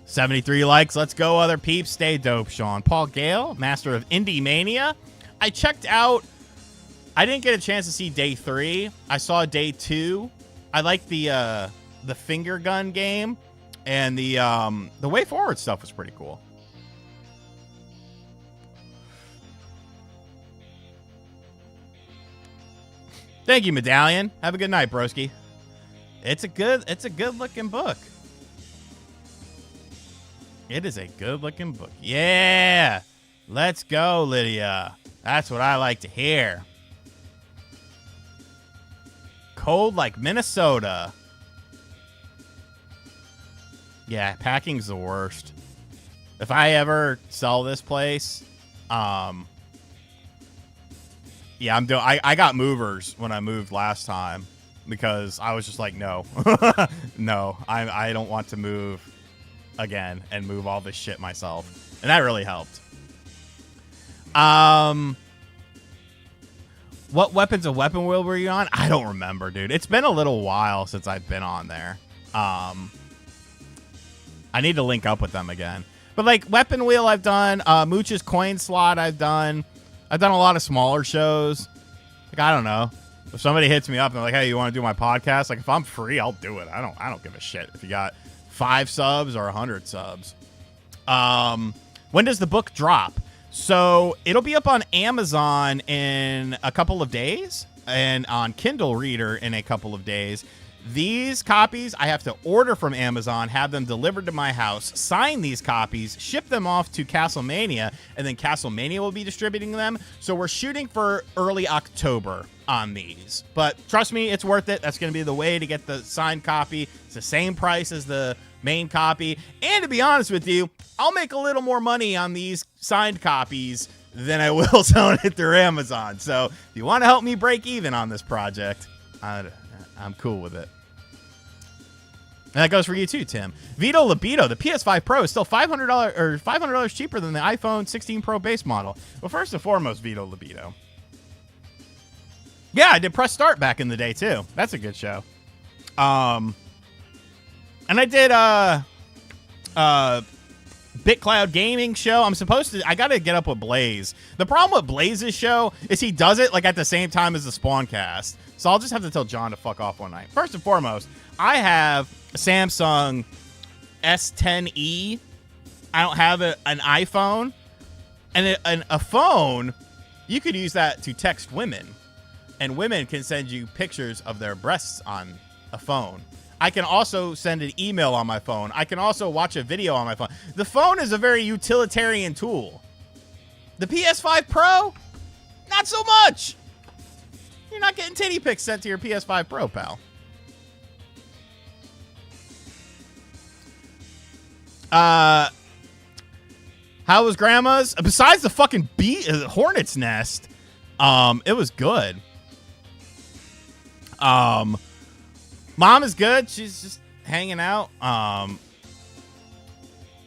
73 likes. Let's go, other peeps. Stay dope, Sean. Paul Gale, master of Indie Mania. I checked out. I didn't get a chance to see day 3. I saw day 2. I like the finger gun game, and the way forward stuff was pretty cool. Thank you, Medallion. Have a good night, broski. It's a good looking book. It is a good looking book. Yeah. Let's go, Lydia. That's what I like to hear. Cold like Minnesota. Yeah, packing's the worst. If I ever sell this place, yeah, I got movers when I moved last time because I was just like, no, no, I don't want to move again and move all this shit myself. And that really helped. What weapons of Weapon Wheel were you on? I don't remember, dude. It's been a little while since I've been on there. I need to link up with them again. But like Weapon Wheel I've done, Mooch's Coin Slot I've done a lot of smaller shows. Like, I don't know. If somebody hits me up and they're like, hey, you want to do my podcast? Like, if I'm free, I'll do it. I don't give a shit if you got 5 subs or 100 subs. When does the book drop? So it'll be up on Amazon in a couple of days and on Kindle Reader in a couple of days. These copies I have to order from Amazon, have them delivered to my house, sign these copies, ship them off to Castlemania, and then Castlemania will be distributing them. So we're shooting for early October on these. But trust me, it's worth it. That's going to be the way to get the signed copy. It's the same price as the main copy. And to be honest with you, I'll make a little more money on these signed copies than I will selling it through Amazon. So if you want to help me break even on this project, I'm cool with it. And that goes for you too, Tim. Vito Libido, the PS5 Pro is still $500 or $500 cheaper than the iPhone 16 Pro base model. Well, first and foremost, Vito Libido. Yeah, I did Press Start back in the day too. That's a good show. And I did BitCloud Gaming show. I gotta get up with Blaze. The problem with Blaze's show is he does it like at the same time as the Spawncast. So I'll just have to tell John to fuck off one night. First and foremost, I have a Samsung S10e. I don't have an iPhone. And a phone, you could use that to text women. And women can send you pictures of their breasts on a phone. I can also send an email on my phone. I can also watch a video on my phone. The phone is a very utilitarian tool. The PS5 Pro, not so much. You're not getting titty pics sent to your PS5 Pro, pal. How was Grandma's? Besides the fucking hornet's nest, it was good. Mom is good. She's just hanging out.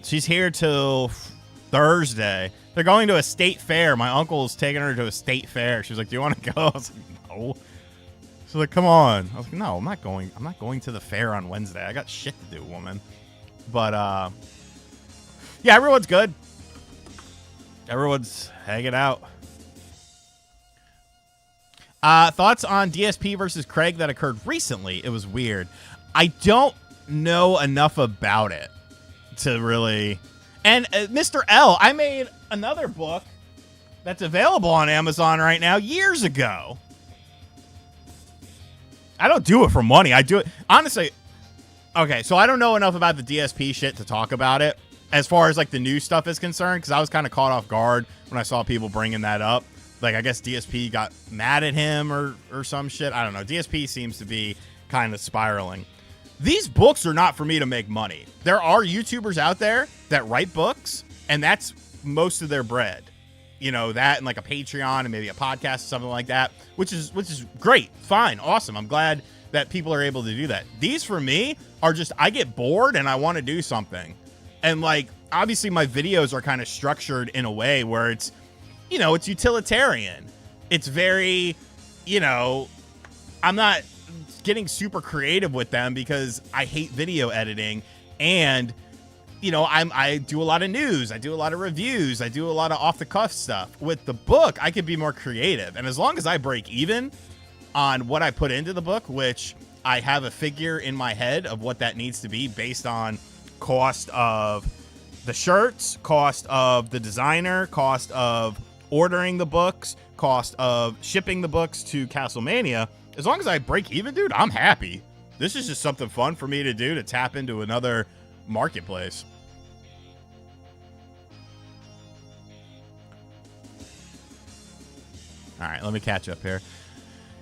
She's here till Thursday. They're going to a state fair. My uncle's taking her to a state fair. She was like, "Do you want to go?" I was like, "No." She's like, "Come on." I was like, "No, I'm not going. I'm not going to the fair on Wednesday. I got shit to do, woman." But yeah, everyone's good. Everyone's hanging out. Thoughts on DSP versus Craig that occurred recently? It was weird. I don't know enough about it to really. And Mr. L, I made another book that's available on Amazon right now years ago. I don't do it for money. I do it honestly. Okay, so I don't know enough about the DSP shit to talk about it as far as like the new stuff is concerned, because I was kind of caught off guard when I saw people bringing that up. Like, I guess DSP got mad at him or some shit. I don't know. DSP seems to be kind of spiraling. These books are not for me to make money. There are YouTubers out there that write books, and that's most of their bread. You know, that and like a Patreon and maybe a podcast or something like that, which is great. Fine. Awesome. I'm glad that people are able to do that. These for me are just, I get bored and I want to do something. And like, obviously my videos are kind of structured in a way where it's, you know, it's utilitarian. It's very, you know, I'm not getting super creative with them because I hate video editing, and you know, I do a lot of news, I do a lot of reviews, I do a lot of off the cuff stuff. With the book, I could be more creative, and as long as I break even on what I put into the book, which I have a figure in my head of what that needs to be based on cost of the shirts, cost of the designer, cost of ordering the books, cost of shipping the books to Castlemania. As long as I break even, dude, I'm happy. This is just something fun for me to do, to tap into another marketplace. All right, let me catch up here.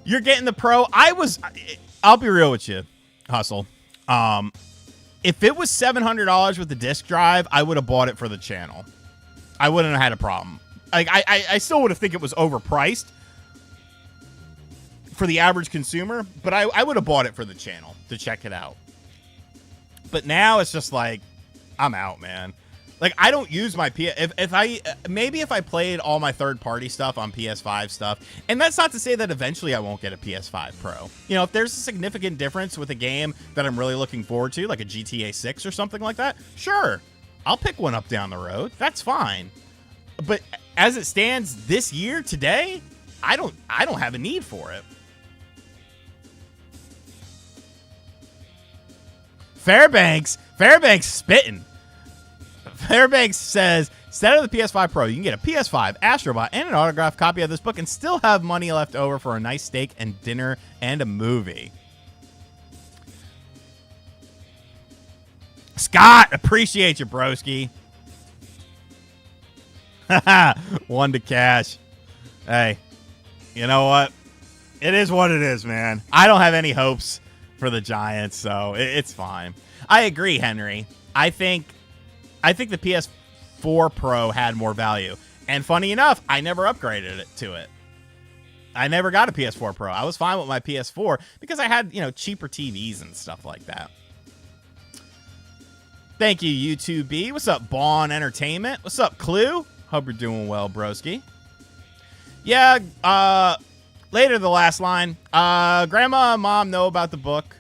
You're getting the Pro. I'll be real with you, Hustle. If it was $700 with the disc drive, I would have bought it for the channel. I wouldn't have had a problem. Like, I still would have think it was overpriced for the average consumer, but I would have bought it for the channel to check it out. But now it's just like, I'm out, man. Like, I don't use my if I played all my third-party stuff on PS5 stuff, and that's not to say that eventually I won't get a PS5 Pro. You know, if there's a significant difference with a game that I'm really looking forward to, like a GTA 6 or something like that, sure, I'll pick one up down the road. That's fine. But as it stands this year, today, I don't have a need for it. Fairbanks spitting. Fairbanks says, instead of the PS5 Pro, you can get a PS5, Astrobot, and an autographed copy of this book and still have money left over for a nice steak and dinner and a movie. Scott, appreciate you, broski. One to cash. Hey, you know what? It is what it is, man. I don't have any hopes for the Giants, so it's fine. I agree, Henry. I think the PS4 Pro had more value. And funny enough, I never upgraded it to it. I never got a PS4 Pro. I was fine with my PS4 because I had, you know, cheaper TVs and stuff like that. Thank you, U2B. What's up, Bawn Entertainment? What's up, Clue? Hope you're doing well, broski. Yeah, later the last line. Grandma and Mom know about the book.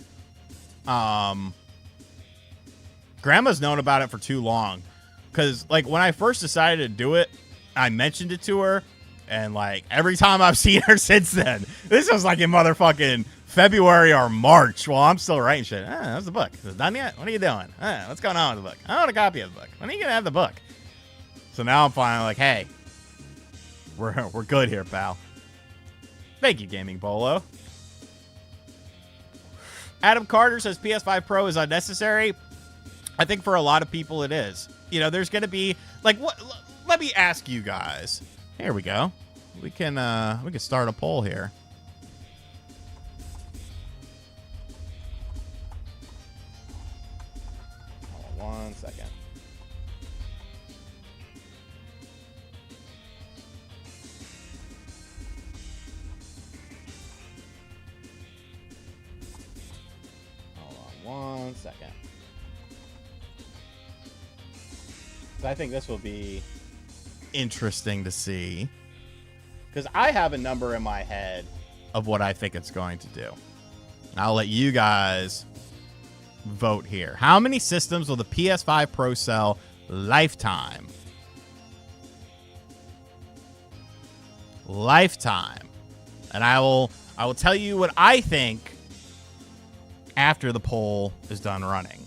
Grandma's known about it for too long. Because, like, when I first decided to do it, I mentioned it to her. And, like, every time I've seen her since then. This was, like, in motherfucking February or March while I'm still writing shit. How's the book? Is it done yet? What are you doing? What's going on with the book? I want a copy of the book. When are you going to have the book? So now I'm finally like, hey, we're good here, pal. Thank you, Gaming Bolo. Adam Carter says PS5 Pro is unnecessary. I think for a lot of people it is. You know, there's going to be like, what? Let me ask you guys. Here we go. We can start a poll here. Hold on 1 second. Hold on 1 second. I think this will be interesting to see, because I have a number in my head of what I think it's going to do. I'll let you guys vote here. How many systems will the PS5 Pro sell lifetime? Lifetime. And I will tell you what I think after the poll is done running.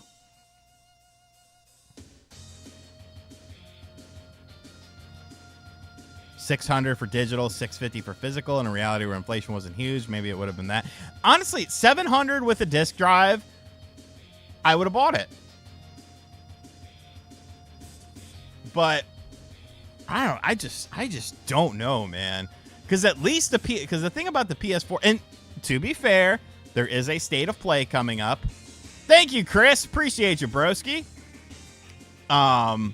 $600 for digital, $650 for physical. In a reality where inflation wasn't huge, maybe it would have been that. Honestly, $700 with a disc drive, I would have bought it. But I don't. I just don't know, man. Because at least because the thing about the PS4, and to be fair, there is a state of play coming up. Thank you, Chris. Appreciate you, broski. To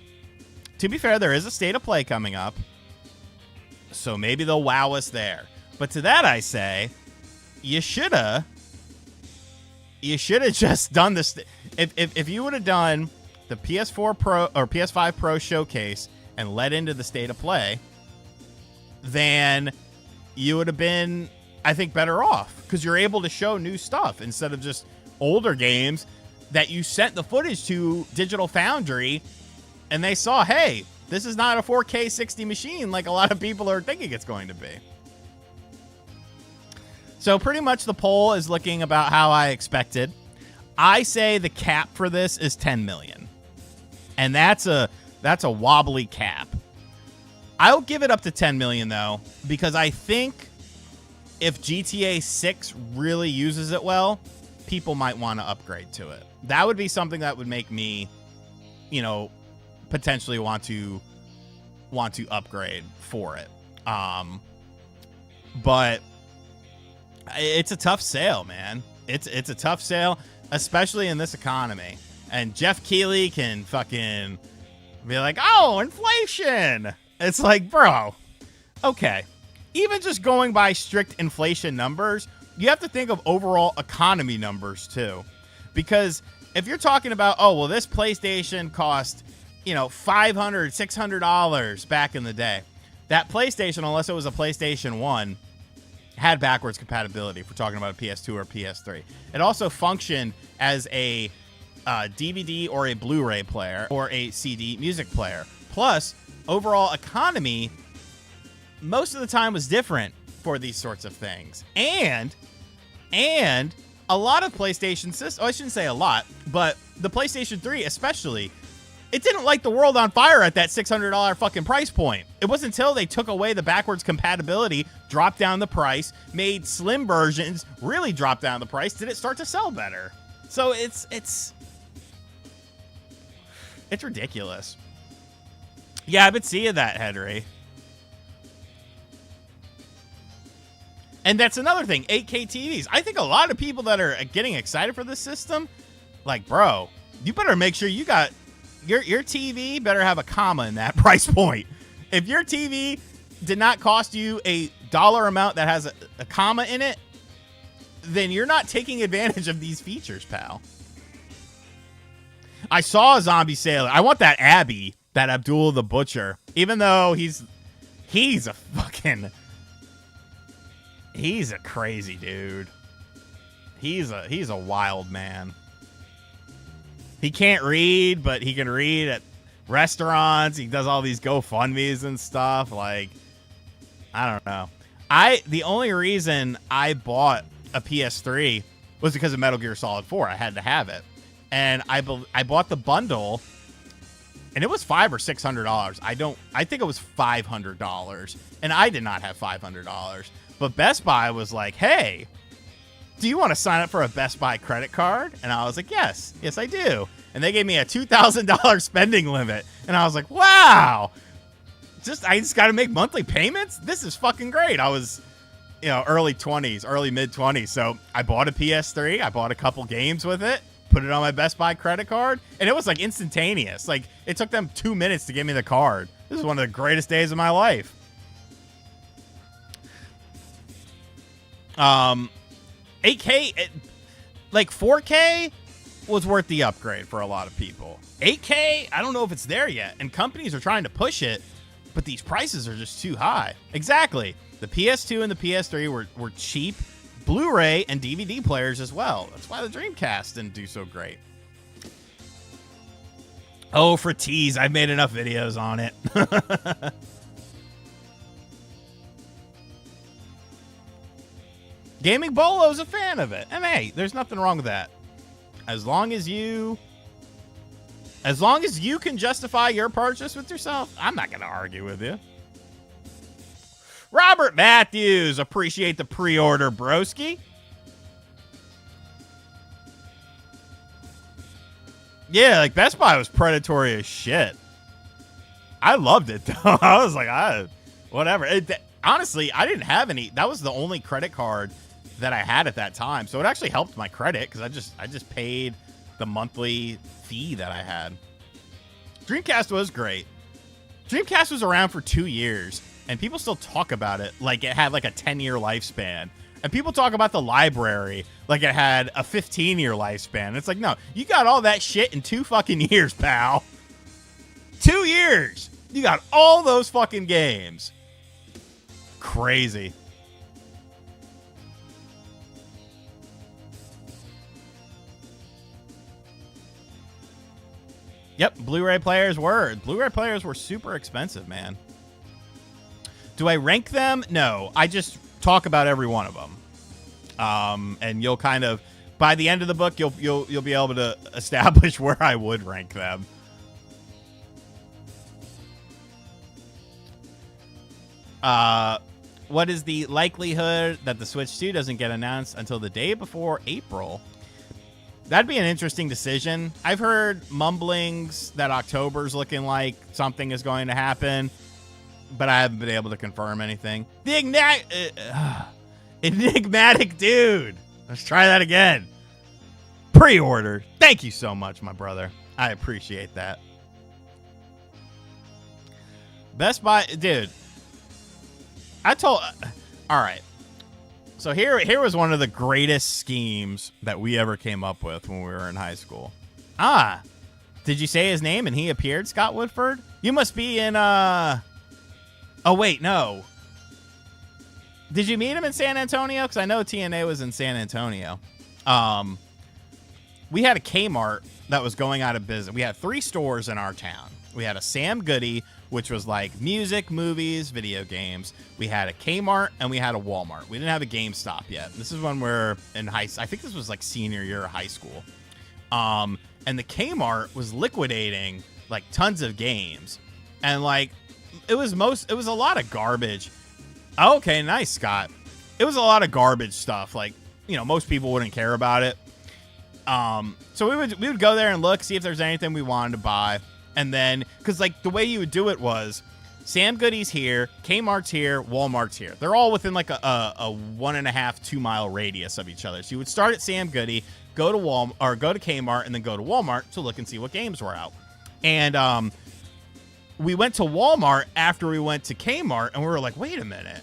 be fair, there is a state of play coming up. So maybe they'll wow us there. But to that I say, you shoulda just done this. If you would have done the PS4 Pro or PS5 Pro showcase and led into the state of play, then you would have been, I think, better off because you're able to show new stuff instead of just older games that you sent the footage to Digital Foundry and they saw, hey, this is not a 4K 60 machine like a lot of people are thinking it's going to be. So pretty much the poll is looking about how I expected. I say the cap for this is 10 million. And that's a wobbly cap. I'll give it up to 10 million though, because I think if GTA 6 really uses it well, people might want to upgrade to it. That would be something that would make me, potentially want to upgrade for it. But it's a tough sale, man. It's a tough sale, especially in this economy. And Jeff Keighley can fucking be like, oh, inflation. It's like, bro, okay. Even just going by strict inflation numbers, you have to think of overall economy numbers too. Because if you're talking about, oh, well, this PlayStation cost, $500, $600 back in the day. That PlayStation, unless it was a PlayStation 1, had backwards compatibility if we're talking about a PS2 or PS3. It also functioned as a DVD or a Blu-ray player or a CD music player. Plus, overall economy most of the time was different for these sorts of things. And a lot of PlayStation systems, I shouldn't say a lot, but the PlayStation 3 especially, it didn't light the world on fire at that $600 fucking price point. It wasn't until they took away the backwards compatibility, dropped down the price, made slim versions really drop down the price, did it start to sell better. So it's ridiculous. Yeah, I've been seeing that, Henry. And that's another thing, 8K TVs. I think a lot of people that are getting excited for this system, like, bro, you better make sure you got your TV better have a comma in that price point. If your TV did not cost you a dollar amount that has a comma in it, then you're not taking advantage of these features, pal. I saw a zombie sailor. I want that Abby, that Abdul the Butcher. Even though he's a crazy dude. He's a wild man. He can't read, but he can read at restaurants. He does all these GoFundMes and stuff. Like, I don't know. The only reason I bought a PS3 was because of Metal Gear Solid 4. I had to have it. And I bought the bundle, and it was $500 or $600. I think it was $500, and I did not have $500. But Best Buy was like, hey, do you want to sign up for a Best Buy credit card? And I was like, yes, I do. And they gave me a $2,000 spending limit. And I was like, wow, I just got to make monthly payments? This is fucking great. I was, early mid 20s. So I bought a PS3. I bought a couple games with it, put it on my Best Buy credit card. And it was like instantaneous. Like it took them 2 minutes to give me the card. This is one of the greatest days of my life. 8K, like 4K was worth the upgrade for a lot of people. 8K, I don't know if it's there yet. And companies are trying to push it, but these prices are just too high. Exactly. The PS2 and the PS3 were cheap Blu-ray and DVD players as well. That's why the Dreamcast didn't do so great. Oh, for tease, I've made enough videos on it. Gaming Bolo's a fan of it. And hey, there's nothing wrong with that. As long as you can justify your purchase with yourself, I'm not going to argue with you. Robert Matthews, appreciate the pre-order, broski. Yeah, like Best Buy was predatory as shit. I loved it though. I was like, whatever. Honestly, I didn't have any. That was the only credit card that I had at that time, so it actually helped my credit because I just paid the monthly fee that I had. Dreamcast was great. Dreamcast was around for 2 years, and people still talk about it like it had like a 10-year lifespan. And people talk about the library like it had a 15-year lifespan. It's like, no, you got all that shit in 2 fucking years, pal. 2 years. You got all those fucking games. Crazy. Yep, Blu-ray players were super expensive, man. Do I rank them? No, I just talk about every one of them. And you'll kind of, by the end of the book, you'll be able to establish where I would rank them. What is the likelihood that the Switch 2 doesn't get announced until the day before April? That'd be an interesting decision. I've heard mumblings that October's looking like something is going to happen, but I haven't been able to confirm anything. The enigmatic dude. Let's try that again. Pre-order. Thank you so much, my brother. I appreciate that. Best Buy, dude. All right. So here was one of the greatest schemes that we ever came up with when we were in high school. Did you say his name and he appeared, Scott Woodford? You must be in, oh, wait, no. Did you meet him in San Antonio? Because I know TNA was in San Antonio. We had a Kmart that was going out of business. We had 3 stores in our town. We had a Sam Goody, which was like music, movies, video games. We had a Kmart and we had a Walmart. We didn't have a GameStop yet. This is when we're in I think this was like senior year of high school. And the Kmart was liquidating like tons of games. And like, it was a lot of garbage. Oh, okay, nice, Scott. It was a lot of garbage stuff. Like, you know, most people wouldn't care about it. So we would go there and look, see if there's anything we wanted to buy. And then, because like the way you would do it was Sam Goody's here, Kmart's here, Walmart's here. They're all within like a 1.5, 2 mile radius of each other. So you would start at Sam Goody, go to go to Kmart, and then go to Walmart to look and see what games were out. And we went to Walmart after we went to Kmart, and we were like, wait a minute.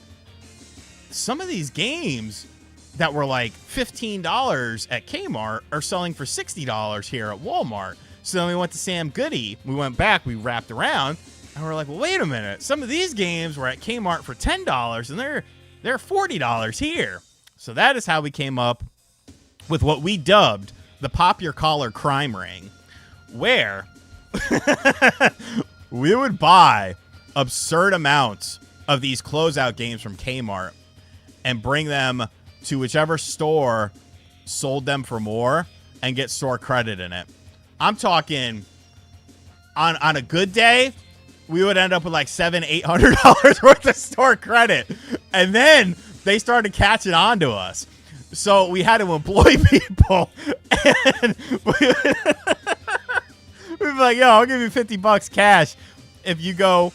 Some of these games that were like $15 at Kmart are selling for $60 here at Walmart. So then we went to Sam Goody. We went back, we wrapped around, and we're like, well, wait a minute. Some of these games were at Kmart for $10, and they're $40 here. So that is how we came up with what we dubbed the Pop Your Collar Crime Ring, where we would buy absurd amounts of these closeout games from Kmart and bring them to whichever store sold them for more and get store credit in it. I'm talking on a good day, we would end up with like $700-800 worth of store credit. And then they started catching on to us. So we had to employ people. And we'd be like, yo, I'll give you $50 cash if you go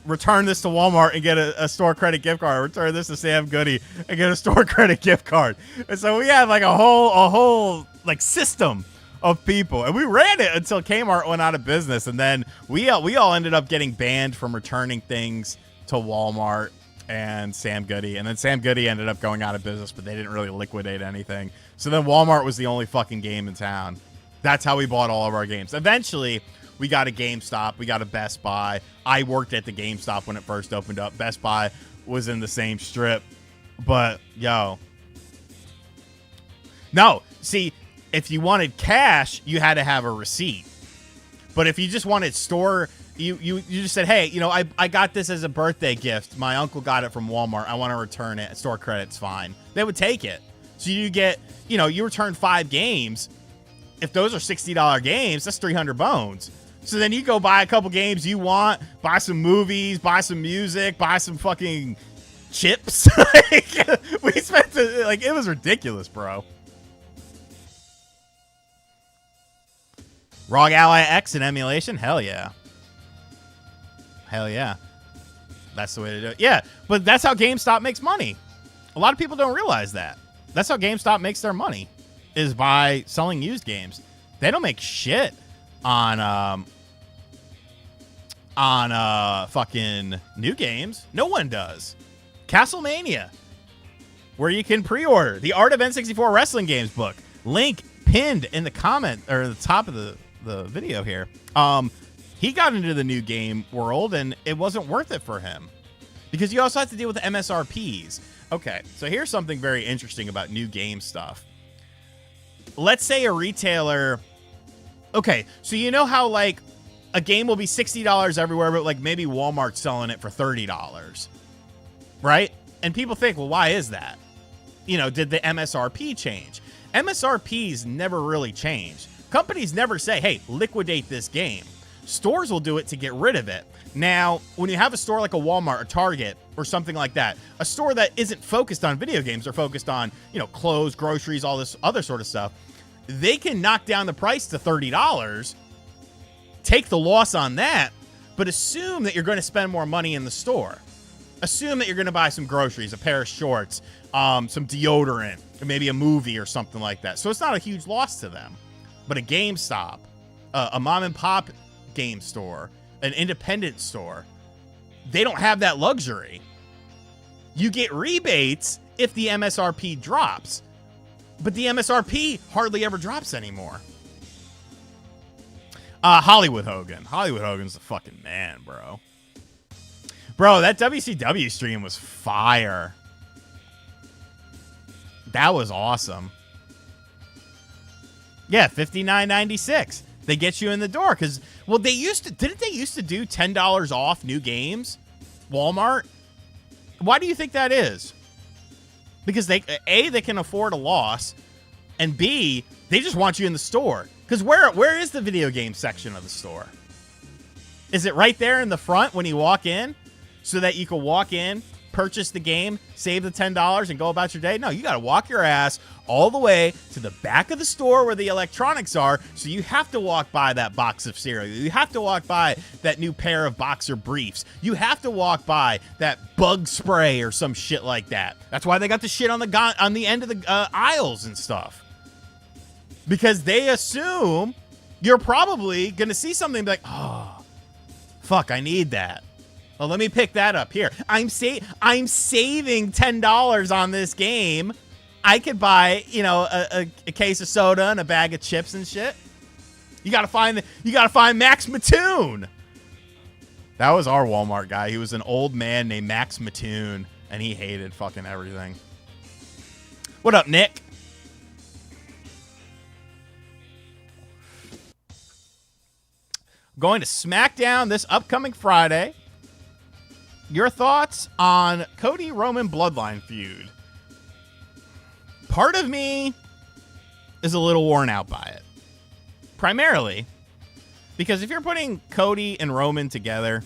return this to Walmart and get a store credit gift card. Return this to Sam Goody and get a store credit gift card. And so we had like a whole like system of people, and we ran it until Kmart went out of business, and then we all ended up getting banned from returning things to Walmart and Sam Goody, and then Sam Goody ended up going out of business, but they didn't really liquidate anything. So then Walmart was the only fucking game in town. That's how we bought all of our games. Eventually, we got a GameStop, we got a Best Buy. I worked at the GameStop when it first opened up. Best Buy was in the same strip, but yo, no, see. If you wanted cash, you had to have a receipt. But if you just wanted store You just said, hey, I got this as a birthday gift. My uncle got it from Walmart. I want to return it. Store credit's fine. They would take it. So you get, you return 5 games. If those are $60 games, that's 300 bones. So then you go buy a couple games you want, buy some movies, buy some music, buy some fucking chips. We spent, it was ridiculous, bro. ROG Ally X in emulation? Hell yeah. Hell yeah. That's the way to do it. Yeah, but that's how GameStop makes money. A lot of people don't realize that. That's how GameStop makes their money, is by selling used games. They don't make shit on fucking new games. No one does. Castlemania, where you can pre-order the Art of N64 Wrestling Games book. Link pinned in the comment or the top of the video here. He got into the new game world and it wasn't worth it for him because you also have to deal with the MSRPs. Okay, so here's something very interesting about new game stuff. Let's say a retailer. Okay, so you know how like a game will be $60 everywhere, but like maybe Walmart's selling it for $30, right? And people think, well, why is that? Did the MSRP change? MSRPs never really change. Companies never say, hey, liquidate this game. Stores will do it to get rid of it. Now, when you have a store like a Walmart or Target or something like that, a store that isn't focused on video games or focused on, clothes, groceries, all this other sort of stuff, they can knock down the price to $30, take the loss on that, but assume that you're going to spend more money in the store. Assume that you're going to buy some groceries, a pair of shorts, some deodorant, or maybe a movie or something like that. So it's not a huge loss to them. But a GameStop, a mom and pop game store, an independent store, they don't have that luxury. You get rebates if the MSRP drops, but the MSRP hardly ever drops anymore. Hollywood Hogan. Hollywood Hogan's the fucking man, bro. Bro, that WCW stream was fire. That was awesome. Yeah, $59.96. They get you in the door because, well, didn't they used to do $10 off new games? Walmart? Why do you think that is? Because they can afford a loss, and B, they just want you in the store. Because where is the video game section of the store? Is it right there in the front when you walk in so that you can walk in, purchase the game, save the $10, and go about your day? No, you got to walk your ass all the way to the back of the store where the electronics are, so you have to walk by that box of cereal. You have to walk by that new pair of boxer briefs. You have to walk by that bug spray or some shit like that. That's why they got the shit on the end of the aisles and stuff. Because they assume you're probably going to see something like, oh, fuck, I need that. Well, let me pick that up here. I'm saving $10 on this game. I could buy, a case of soda and a bag of chips and shit. You gotta find Max Mattoon. That was our Walmart guy. He was an old man named Max Mattoon, and he hated fucking everything. What up, Nick? Going to SmackDown this upcoming Friday. Your thoughts on Cody Roman Bloodline feud? Part of me is a little worn out by it. Primarily because if you're putting Cody and Roman together,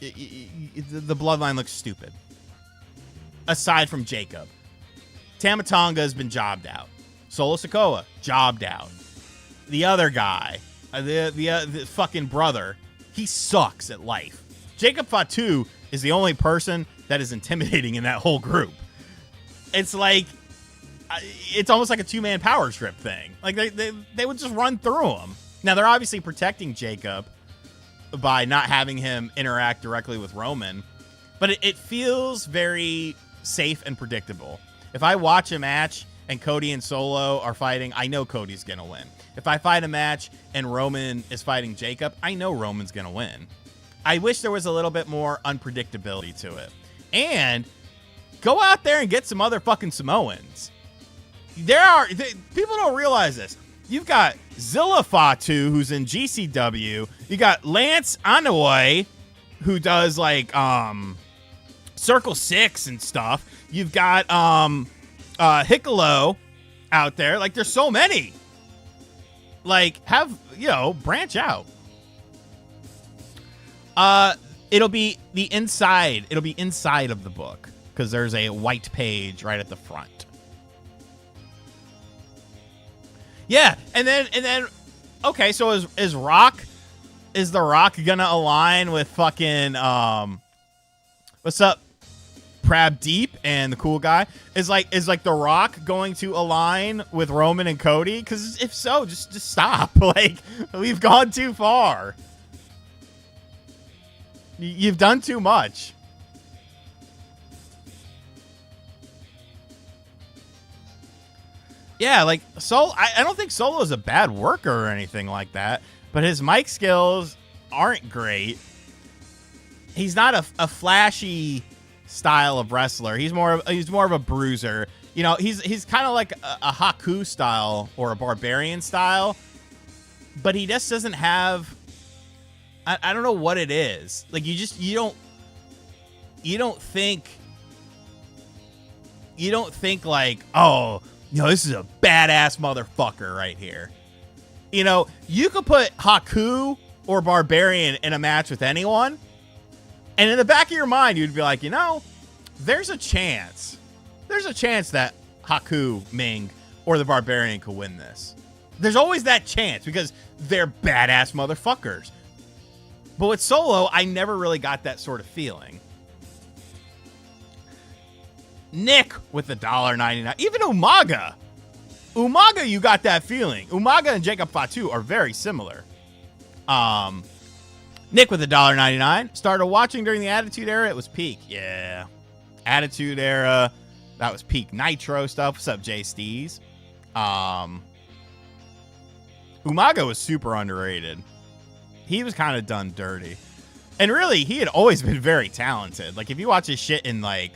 the Bloodline looks stupid. Aside from Jacob. Tama Tonga has been jobbed out. Solo Sikoa, jobbed out. The other guy, the fucking brother, he sucks at life. Jacob Fatu is the only person that is intimidating in that whole group. It's like, it's almost like a two-man power trip thing. Like, they would just run through him. Now, they're obviously protecting Jacob by not having him interact directly with Roman, but it feels very safe and predictable. If I watch a match and Cody and Solo are fighting, I know Cody's going to win. If I fight a match and Roman is fighting Jacob, I know Roman's going to win. I wish there was a little bit more unpredictability to it. And go out there and get some other fucking Samoans. People don't realize this. You've got Zilla Fatu, who's in GCW. You got Lance Anoa'i, who does like Circle 6 and stuff. You've got Hickolo out there. Like, there's so many. Like, branch out. It'll be the inside. It'll be inside of the book because there's a white page right at the front. Yeah, and then, okay. So is The Rock gonna align with fucking what's up, Prab Deep and the cool guy? Is The Rock going to align with Roman and Cody? Because if so, just stop. Like, we've gone too far. You've done too much. Yeah, like I don't think Solo is a bad worker or anything like that, but his mic skills aren't great. He's not a flashy style of wrestler. He's more of a bruiser. You know, he's kind of like a Haku style or a Barbarian style, but he just doesn't have. I don't know what it is. Like, you don't think like, oh, this is a badass motherfucker right here. You know, you could put Haku or Barbarian in a match with anyone, and in the back of your mind, you'd be like, there's a chance that Haku, Ming, or the Barbarian could win this. There's always that chance because they're badass motherfuckers. But with Solo, I never really got that sort of feeling. Nick with the $1.99. Even Umaga, you got that feeling. Umaga and Jacob Fatu are very similar. Nick with the $1.99. Started watching during the Attitude Era. It was peak. Yeah. Attitude Era. That was peak Nitro stuff. What's up, Jay Stees? Umaga was super underrated. He was kind of done dirty. And really, he had always been very talented. Like, if you watch his shit in, like,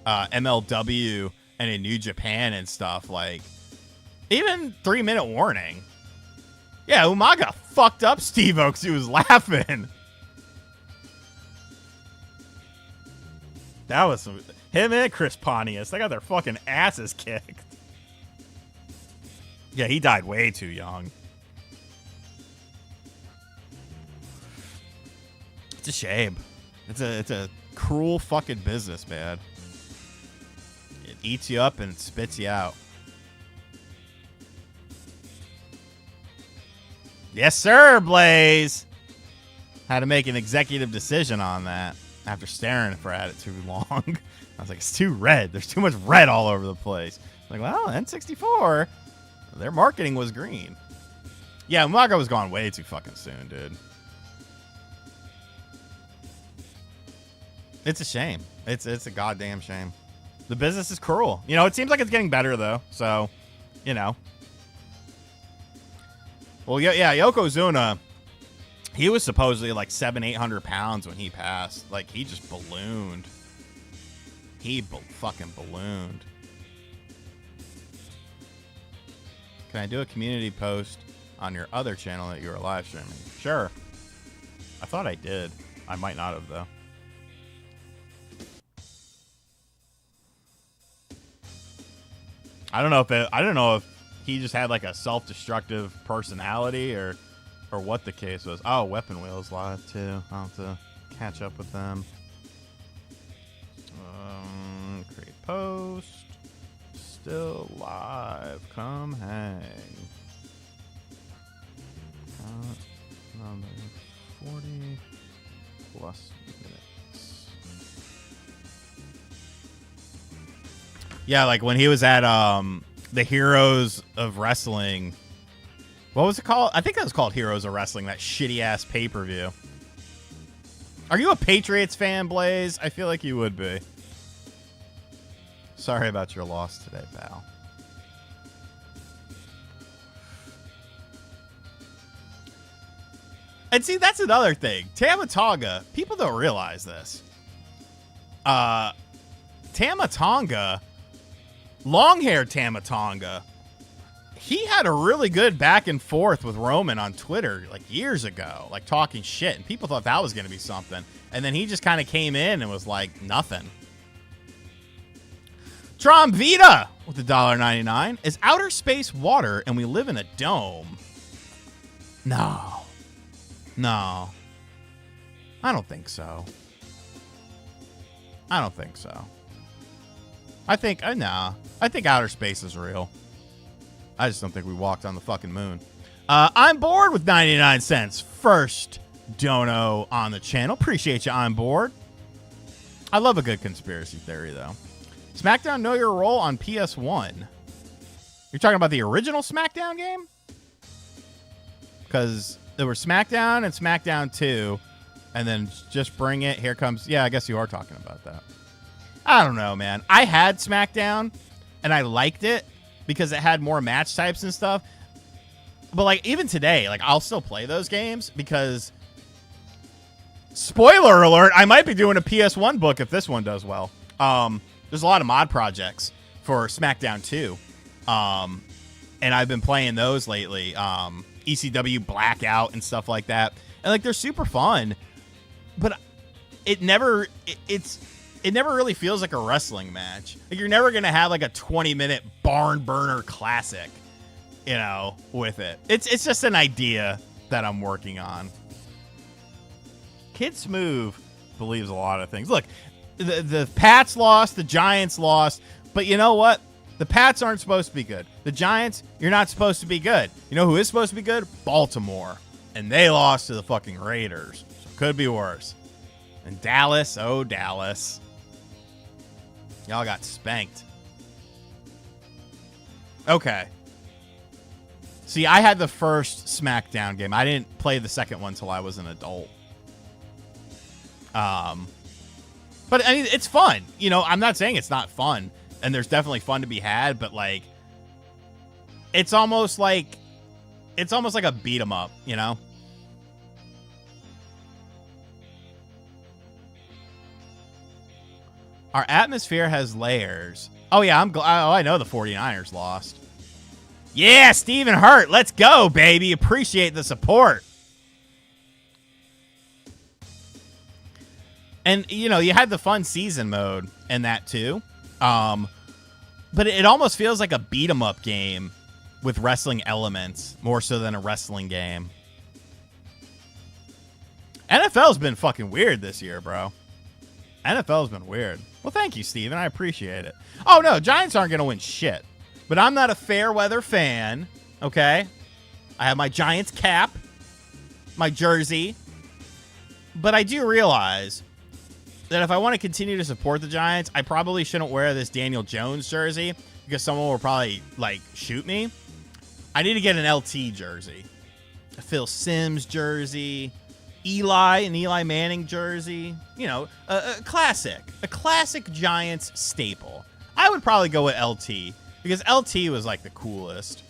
MLW and in New Japan and stuff, like, even 3 Minute Warning. Yeah, Umaga fucked up Steve-O because he was laughing. That was him and Chris Pontius. They got their fucking asses kicked. Yeah, he died way too young. It's a shame. It's a cruel fucking business, man. It eats you up and it spits you out. Yes, sir, Blaze. Had to make an executive decision on that after staring at it too long. I was like, it's too red. There's too much red all over the place. Like, well, N64, their marketing was green. Yeah, Umaga was gone way too fucking soon, dude. It's a shame. It's a goddamn shame. The business is cruel. It seems like it's getting better, though. So, Well, yeah, Yokozuna, he was supposedly like 700-800 pounds when he passed. Like, he just ballooned. Fucking ballooned. Can I do a community post on your other channel that you were live streaming? Sure. I thought I did. I might not have, though. I don't know if he just had like a self-destructive personality or what the case was. Oh, Weapon Wheel's live too. I'll have to catch up with them. Create post. Still live. Come hang. Number 40 plus minutes. Yeah, like when he was at the Heroes of Wrestling. What was it called? I think that was called Heroes of Wrestling, that shitty ass pay-per-view. Are you a Patriots fan, Blaze? I feel like you would be. Sorry about your loss today, pal. And see, that's another thing. Tama Tonga, people don't realize this. Tama Tonga, long-haired Tama Tonga, he had a really good back and forth with Roman on Twitter like years ago, like talking shit, and people thought that was going to be something. And then he just kind of came in and was like, nothing. Trom Vita with $1.99. Is outer space water and we live in a dome? No. No. I don't think so. I don't think so. I think, nah. I think outer space is real. I just don't think we walked on the fucking moon. I'm bored with 99 cents. First dono on the channel. Appreciate you, I'm bored. I love a good conspiracy theory, though. SmackDown Know Your Role on PS1. You're talking about the original SmackDown game? Because there were SmackDown and SmackDown 2, and then Just Bring It. Here comes... Yeah, I guess you are talking about that. I don't know, man. I had SmackDown, and I liked it because it had more match types and stuff. But, like, even today, like, I'll still play those games because... Spoiler alert, I might be doing a PS1 book if this one does well. There's a lot of mod projects for SmackDown 2. And I've been playing those lately. ECW Blackout and stuff like that. And, like, they're super fun. But it never really feels like a wrestling match. Like, you're never going to have, like, a 20-minute barn burner classic, you know, with it. It's just an idea that I'm working on. Kid Smooth believes a lot of things. Look, the Pats lost, the Giants lost, but you know what? The Pats aren't supposed to be good. The Giants, you're not supposed to be good. You know who is supposed to be good? Baltimore. And they lost to the fucking Raiders. So it could be worse. And Dallas, oh, Dallas. Y'all got spanked. Okay. See, I had the first SmackDown game. I didn't play the second one until I was an adult. But I mean, it's fun. You know, I'm not saying it's not fun. And there's definitely fun to be had, but like, it's almost like a beat 'em up, you know? Our atmosphere has layers. Oh yeah, I know the 49ers lost. Yeah, Stephen Hurt, let's go, baby. Appreciate the support. And, you know, you had the fun season mode in that, too. But it almost feels like a beat-em-up game with wrestling elements, more so than a wrestling game. NFL's been fucking weird this year, bro. NFL's been weird. Well, thank you, Steven. I appreciate it. Oh, no, Giants aren't going to win shit. But I'm not a fair weather fan, okay? I have my Giants cap, my jersey. But I do realize that if I want to continue to support the Giants, I probably shouldn't wear this Daniel Jones jersey because someone will probably, like, shoot me. I need to get an LT jersey, a Phil Simms jersey, an Eli Manning jersey. You know, a classic Giants staple. I would probably go with LT because LT was, like, the coolest.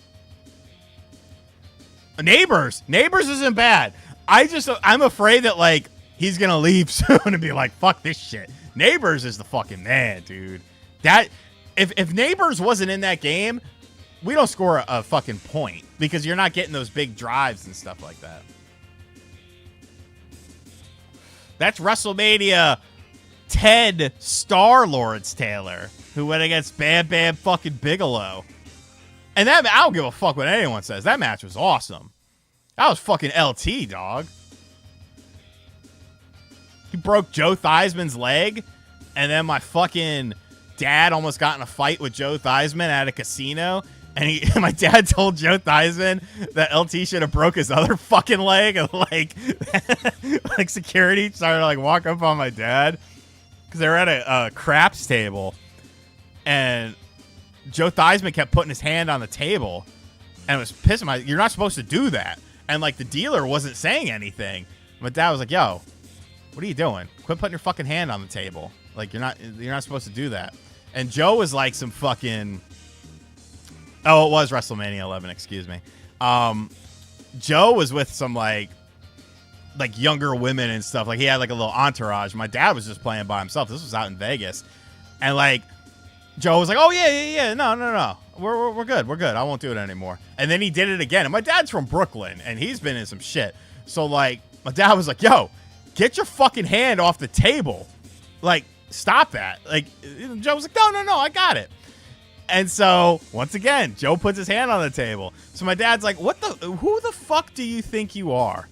Neighbors isn't bad. I'm afraid that, like, he's going to leave soon and be like, fuck this shit. Neighbors is the fucking man, dude. That if Neighbors wasn't in that game, we don't score a fucking point because you're not getting those big drives and stuff like that. That's WrestleMania 10 star Lawrence Taylor, who went against Bam Bam fucking Bigelow. And that, I don't give a fuck what anyone says. That match was awesome. That was fucking LT, dog. He broke Joe Theismann's leg, and then my fucking dad almost got in a fight with Joe Theismann at a casino, and my dad told Joe Theismann that LT should have broke his other fucking leg, and like security started to like walk up on my dad because they were at a craps table, and Joe Theismann kept putting his hand on the table, and it was pissing my. You're not supposed to do that, and like the dealer wasn't saying anything. My dad was like, "Yo, what are you doing? Quit putting your fucking hand on the table. Like, you're not supposed to do that." And Joe was like some fucking... Oh, it was WrestleMania 11, excuse me. Joe was with some, like younger women and stuff. Like, he had, like, a little entourage. My dad was just playing by himself. This was out in Vegas. And, like, Joe was like, oh, yeah. No. We're good. We're good. I won't do it anymore. And then he did it again. And my dad's from Brooklyn, and he's been in some shit. So, like, my dad was like, yo, get your fucking hand off the table. Like, stop that. Like, Joe was like, no, I got it. And so, once again, Joe puts his hand on the table. So my dad's like, who the fuck do you think you are?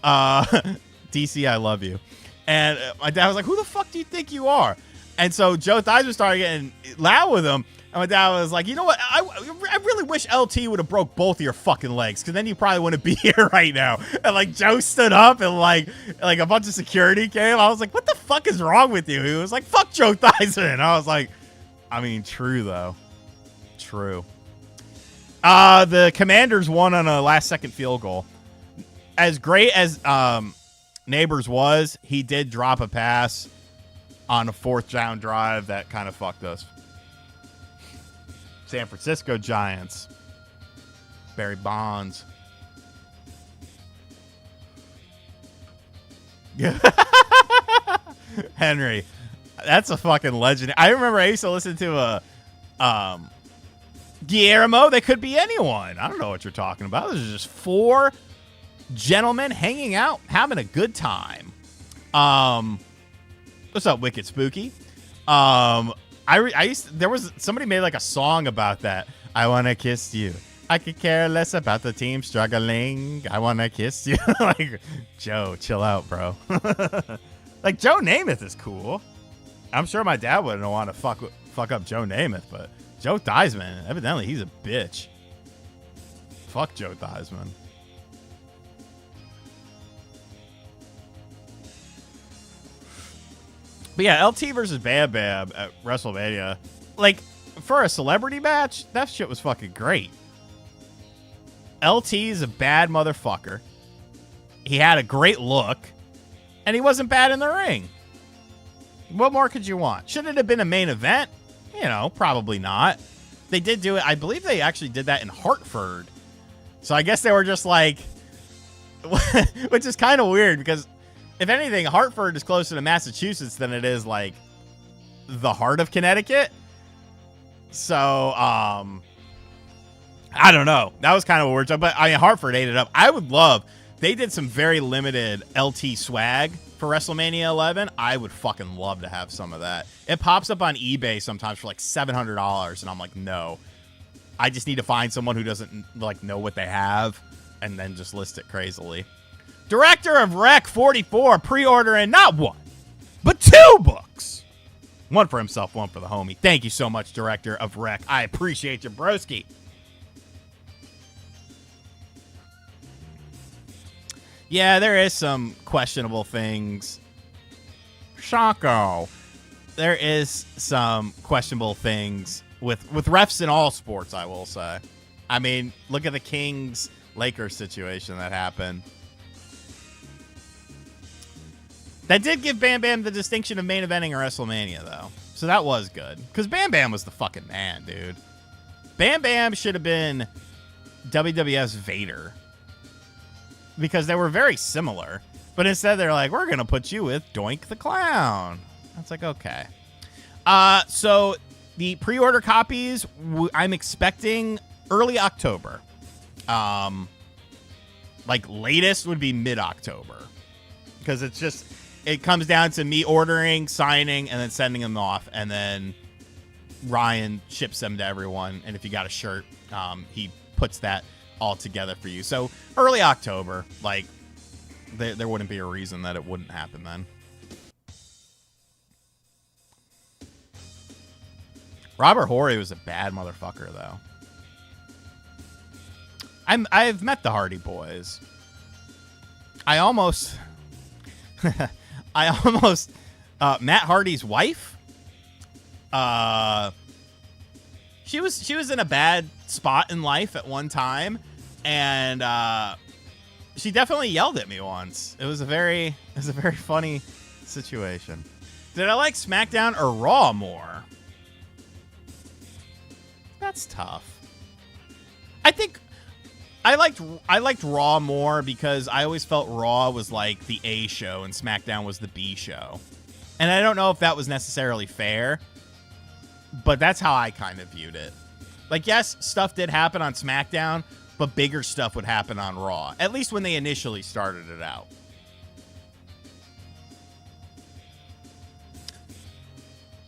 DC, I love you. And my dad was like, who the fuck do you think you are? And so Joe Theismann started getting loud with him. And my dad was like, you know what? I really wish LT would have broke both of your fucking legs, because then you probably wouldn't be here right now. And, like, Joe stood up and, like a bunch of security came. I was like, what the fuck is wrong with you? He was like, fuck Joe Theismann. And I was like, I mean, true, though. True. The Commanders won on a last-second field goal. As great as Neighbors was, he did drop a pass on a fourth down drive that kind of fucked us. San Francisco Giants. Barry Bonds. Henry. That's a fucking legend. I remember I used to listen to Guillermo. They could be anyone. I don't know what you're talking about. This is just four gentlemen hanging out, having a good time. What's up, Wicked Spooky? There was somebody made like a song about that. I wanna kiss you. I could care less about the team struggling. I wanna kiss you. Like, Joe, chill out, bro. Like, Joe Namath is cool. I'm sure my dad wouldn't want to fuck up Joe Namath, but Joe Theismann, evidently he's a bitch. Fuck Joe Theismann. But yeah, LT versus Bam Bam at WrestleMania. Like, for a celebrity match, that shit was fucking great. LT is a bad motherfucker. He had a great look, and he wasn't bad in the ring. What more could you want? Should it have been a main event? You know, probably not. They did do it. I believe they actually did that in Hartford. So I guess they were just like, which is kind of weird, because if anything, Hartford is closer to Massachusetts than it is like the heart of Connecticut. So, I don't know. That was kind of a weird job, but I mean, Hartford ate it up. I would love, they did some very limited LT swag for WrestleMania 11. I would fucking love to have some of that. It pops up on eBay sometimes for like $700, and I'm like, no. I just need to find someone who doesn't like know what they have, and then just list it crazily. Director of Rec 44 pre-ordering not one, but 2 books. One for himself, one for the homie. Thank you so much, Director of Rec. I appreciate you, broski. Yeah, there is some questionable things. Shako. There is some questionable things with refs in all sports, I will say. I mean, look at the Kings-Lakers situation that happened. That did give Bam Bam the distinction of main eventing a WrestleMania, though. So that was good. Because Bam Bam was the fucking man, dude. Bam Bam should have been WWF's Vader. Because they were very similar. But instead, they're like, we're going to put you with Doink the Clown. That's like, okay. So the pre-order copies, I'm expecting early October. Like, latest would be mid-October. Because it's just, it comes down to me ordering, signing, and then sending them off. And then Ryan ships them to everyone. And if you got a shirt, he puts that all together for you. So early October, like, there wouldn't be a reason that it wouldn't happen then. Robert Horry was a bad motherfucker, though. I've met the Hardy Boys. I almost Matt Hardy's wife. She was in a bad spot in life at one time, and she definitely yelled at me once. It was a very funny situation. Did I like SmackDown or Raw more? That's tough. I think I liked Raw more because I always felt Raw was like the A show and SmackDown was the B show. And I don't know if that was necessarily fair, But that's how I kind of viewed it. Like, yes, stuff did happen on SmackDown, but bigger stuff would happen on Raw. At least when they initially started it out.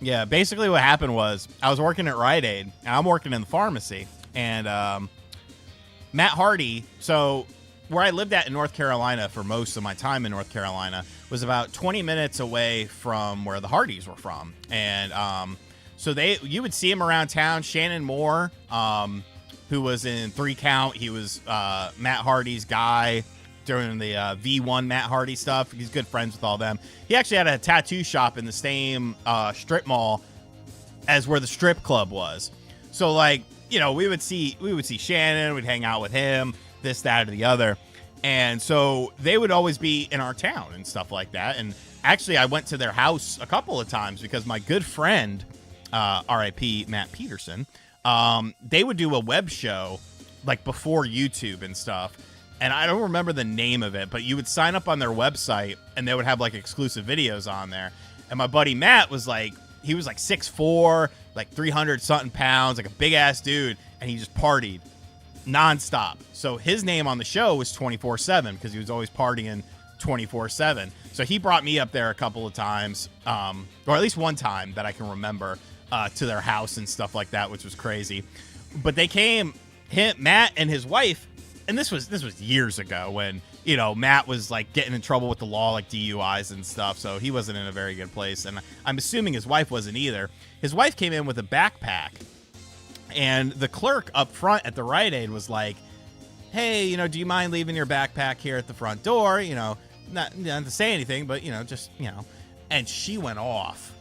Yeah, basically what happened was I was working at Rite Aid, and I'm working in the pharmacy. And Matt Hardy, so where I lived at in North Carolina for most of my time in North Carolina was about 20 minutes away from where the Hardys were from. And so you would see him around town. Shannon Moore, who was in 3 Count, he was Matt Hardy's guy during the V1 Matt Hardy stuff. He's good friends with all them. He actually had a tattoo shop in the same strip mall as where the strip club was. So, like, you know, we would see Shannon, we'd hang out with him, this, that, or the other. And so they would always be in our town and stuff like that. And actually, I went to their house a couple of times because my good friend, RIP Matt Peterson, they would do a web show like before YouTube and stuff. And I don't remember the name of it, but you would sign up on their website and they would have like exclusive videos on there. And my buddy Matt was like, he was like 6'4", like 300 something pounds, like a big ass dude. And he just partied nonstop. So his name on the show was 24/7 because he was always partying 24/7. So he brought me up there a couple of times, or at least one time that I can remember, to their house and stuff like that, which was crazy. But they came, Matt and his wife, and this was years ago when, you know, Matt was like getting in trouble with the law, like DUIs and stuff. So he wasn't in a very good place. And I'm assuming his wife wasn't either. His wife came in with a backpack. And the clerk up front at the Rite Aid was like, hey, you know, do you mind leaving your backpack here at the front door? You know, not to say anything, but, you know, just, you know. And she went off.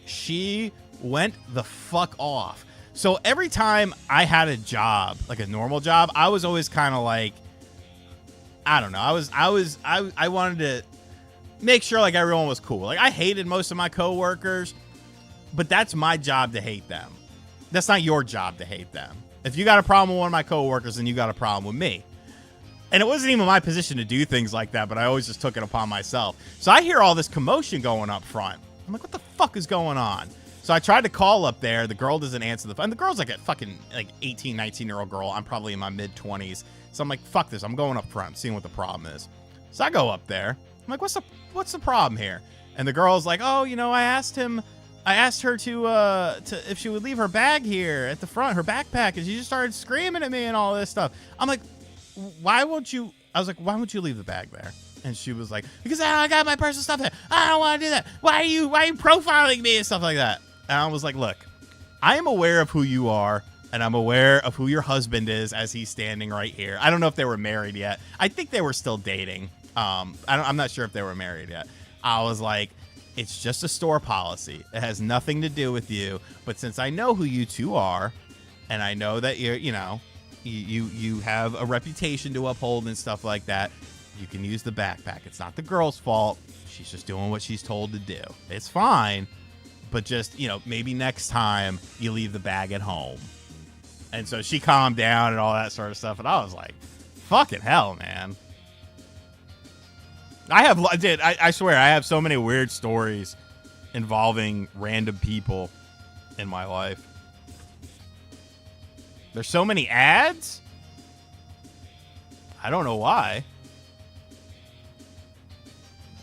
She went the fuck off. So every time I had a job, like a normal job, I was always kind of like, I don't know. I wanted to make sure like everyone was cool. Like I hated most of my coworkers, but that's my job to hate them. That's not your job to hate them. If you got a problem with one of my coworkers, then you got a problem with me. And it wasn't even my position to do things like that, but I always just took it upon myself. So I hear all this commotion going up front. I'm like, what the fuck is going on? So I tried to call up there. The girl doesn't answer the phone. And the girl's like a fucking like 18, 19-year-old girl. I'm probably in my mid-20s. So I'm like, fuck this. I'm going up front, seeing what the problem is. So I go up there. I'm like, what's the problem here? And the girl's like, oh, you know, I asked her to if she would leave her bag here at the front, her backpack, and she just started screaming at me and all this stuff. I'm like, why won't you leave the bag there? And she was like, because I got my personal stuff there. I don't want to do that. Why are you profiling me and stuff like that? And I was like, look, I am aware of who you are, and I'm aware of who your husband is as he's standing right here. I don't know if they were married yet. I think they were still dating. I'm not sure if they were married yet. I was like, it's just a store policy. It has nothing to do with you. But since I know who you two are, and I know that you have a reputation to uphold and stuff like that, you can use the backpack. It's not the girl's fault. She's just doing what she's told to do. It's fine. But just, you know, maybe next time you leave the bag at home. And so she calmed down and all that sort of stuff. And I was like, fucking hell, man. I swear, I have so many weird stories involving random people in my life. There's so many ads. I don't know why.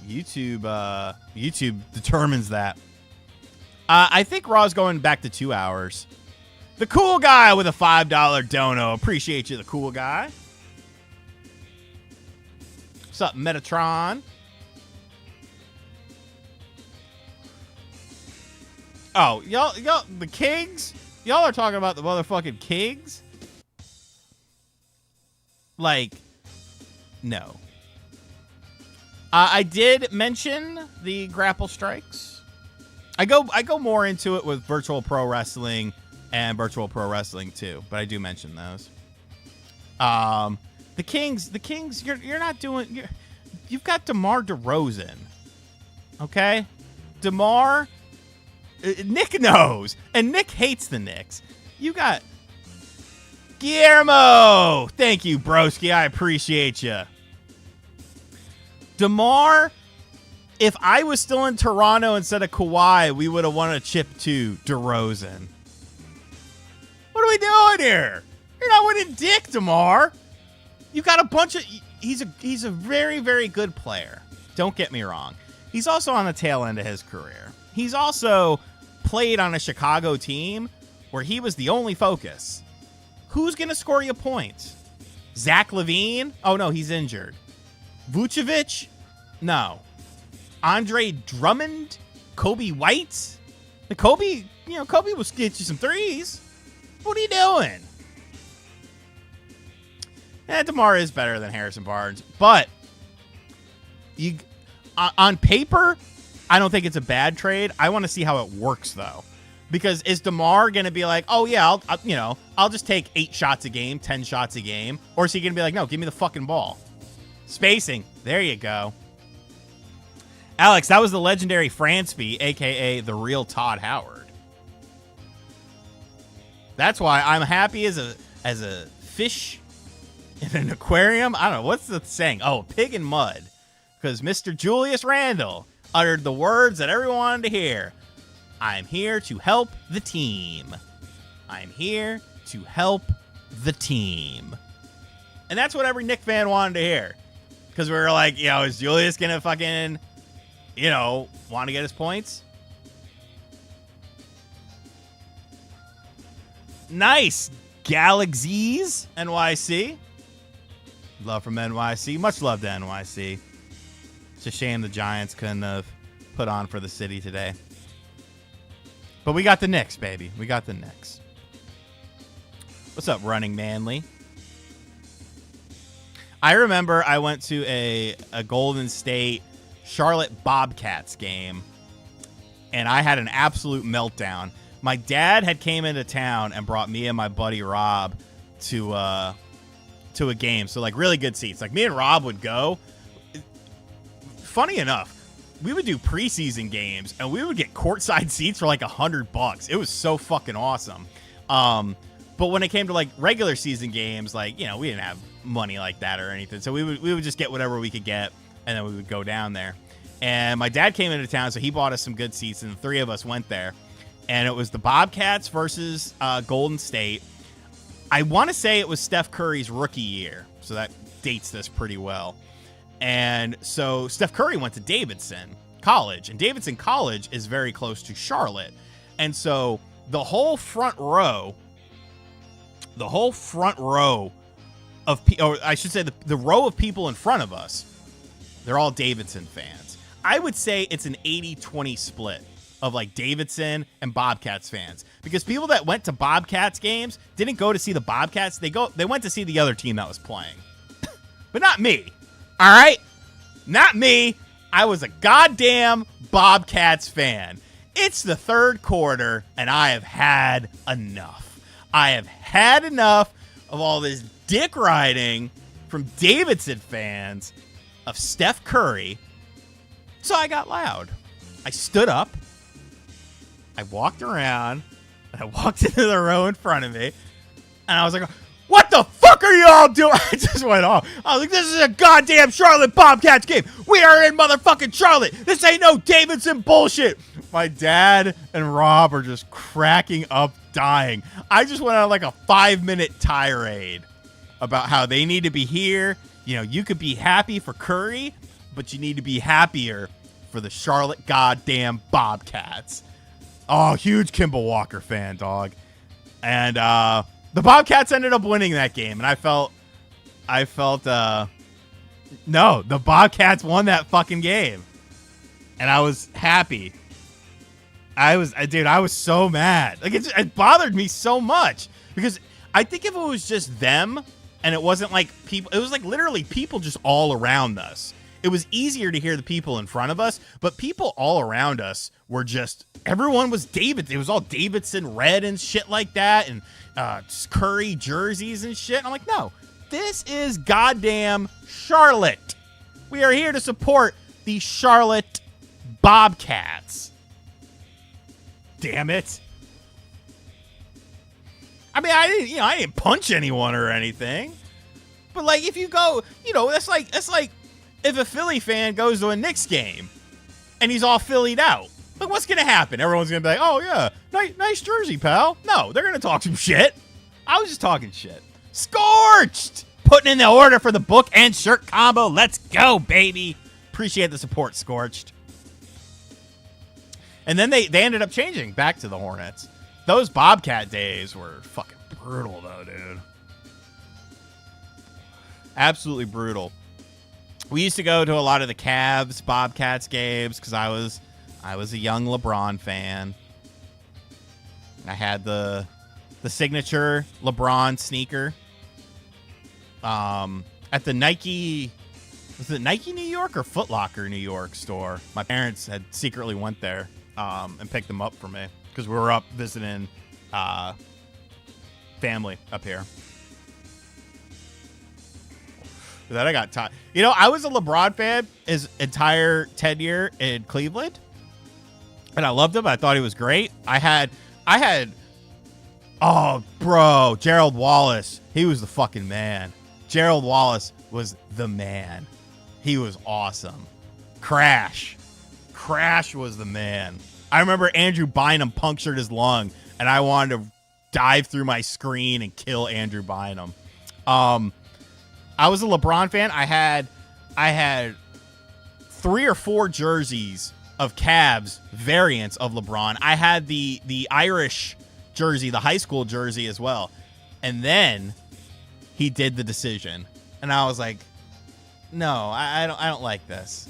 YouTube determines that. I think Raw's going back to 2 hours. The cool guy with a $5 dono. Appreciate you, the cool guy. What's up, Metatron? Oh, y'all, the Kings? Y'all are talking about the motherfucking Kings? Like, no. I did mention the grapple strikes. I go more into it with Virtual Pro Wrestling and Virtual Pro Wrestling 2, but I do mention those. The Kings, you're not doing. You've got DeMar DeRozan, okay? DeMar, Nick knows, and Nick hates the Knicks. You got Guillermo. Thank you, broski. I appreciate you. DeMar, if I was still in Toronto instead of Kawhi, we would have won a chip to DeRozan. are we doing here? You're not winning dick, DeMar. You got a bunch of... He's a very, very good player. Don't get me wrong. He's also on the tail end of his career. He's also played on a Chicago team where he was the only focus. Who's going to score you points? Zach LaVine? Oh, no, he's injured. Vucevic? No. Andre Drummond? Kobe White? Kobe will get you some threes. What are you doing? DeMar is better than Harrison Barnes, but on paper, I don't think it's a bad trade. I want to see how it works, though. Because is DeMar going to be like, oh, yeah, I'll just take 8 shots a game, 10 shots a game? Or is he going to be like, no, give me the fucking ball? Spacing. There you go. Alex, that was the legendary Fransby, a.k.a. the real Todd Howard. That's why I'm happy as a fish in an aquarium. I don't know. What's the saying? Oh, pig in mud. Because Mr. Julius Randle uttered the words that everyone wanted to hear. I'm here to help the team. I'm here to help the team. And that's what every Knick fan wanted to hear. Because we were like, is Julius going to fucking, want to get his points? Nice. Galaxies, NYC. Love from NYC. Much love to NYC. It's a shame the Giants couldn't have put on for the city today. But we got the Knicks, baby. We got the Knicks. What's up, Running Manly? I remember I went to a Golden State Charlotte Bobcats game, and I had an absolute meltdown. My dad had came into town and brought me and my buddy Rob to a game. So, like, really good seats. Like, me and Rob would go. Funny enough, we would do preseason games, and we would get courtside seats for like $100. It was so fucking awesome. But when it came to like regular season games, like, we didn't have money like that or anything. So we would just get whatever we could get, and then we would go down there. And my dad came into town, so he bought us some good seats, and the 3 of us went there. And it was the Bobcats versus Golden State. I want to say it was Steph Curry's rookie year, so that dates this pretty well. And so Steph Curry went to Davidson College, and Davidson College is very close to Charlotte. And so the whole front row of, or I should say the row of people in front of us, they're all Davidson fans. I would say it's an 80-20 split of like Davidson and Bobcats fans, because people that went to Bobcats games didn't go to see the Bobcats. They went to see the other team that was playing, but not me. All right? Not me. I was a goddamn Bobcats fan. It's the 3rd quarter, and I have had enough. I have had enough of all this dick riding from Davidson fans of Steph Curry. So I got loud. I stood up. I walked around, and I walked into the row in front of me, and I was like, what the fuck are y'all doing? I just went off. I was like, this is a goddamn Charlotte Bobcats game. We are in motherfucking Charlotte. This ain't no Davidson bullshit. My dad and Rob are just cracking up, dying. I just went on like a 5-minute tirade about how they need to be here. You could be happy for Curry, but you need to be happier for the Charlotte goddamn Bobcats. Oh, huge Kimball Walker fan, dog. And, the Bobcats ended up winning that game, and I felt, no, the Bobcats won that fucking game, and I was happy. I was so mad. Like, it bothered me so much, because I think if it was just them, and it wasn't like people, it was like literally people just all around us. It was easier to hear the people in front of us, but people all around us were just, everyone was Davidson. It was all Davidson red and shit like that, and Curry jerseys and shit. And I'm like, no, this is goddamn Charlotte. We are here to support the Charlotte Bobcats. Damn it. I mean, I didn't punch anyone or anything. But like, if you go, that's like if a Philly fan goes to a Knicks game and he's all Phillied out. Like, what's going to happen? Everyone's going to be like, oh, yeah, nice jersey, pal. No, they're going to talk some shit. I was just talking shit. Scorched! Putting in the order for the book and shirt combo. Let's go, baby. Appreciate the support, Scorched. And then they ended up changing back to the Hornets. Those Bobcat days were fucking brutal, though, dude. Absolutely brutal. We used to go to a lot of the Cavs, Bobcats games because I was a young LeBron fan. I had the signature LeBron sneaker at the Nike, was it Nike New York or Foot Locker New York store? My parents had secretly went there and picked them up for me because we were up visiting family up here. Then I got taught. You know, I was a LeBron fan his entire tenure in Cleveland, and I loved him. I thought he was great. I had, oh, bro, Gerald Wallace. He was the fucking man. Gerald Wallace was the man. He was awesome. Crash was the man. I remember Andrew Bynum punctured his lung, and I wanted to dive through my screen and kill Andrew Bynum. I was a LeBron fan. I had 3 or 4 jerseys of Cavs variants of LeBron. I had the Irish jersey, the high school jersey as well. And then he did the decision, and I was like, no, I don't like this.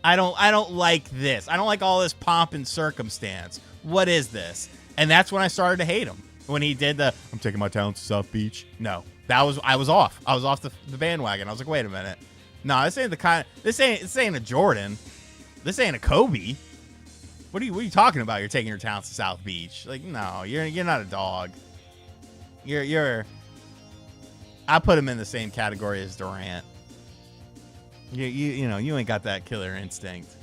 I don't like this. I don't like all this pomp and circumstance. What is this? And that's when I started to hate him. When he did the I'm taking my talents to South Beach. No. I was off. I was off the bandwagon. I was like, wait a minute. No, this ain't the kind of, this ain't a Jordan. This ain't a Kobe. What are you talking about? You're taking your talents to South Beach. Like, no, you're not a dog. I put him in the same category as Durant. You know, you ain't got that killer instinct.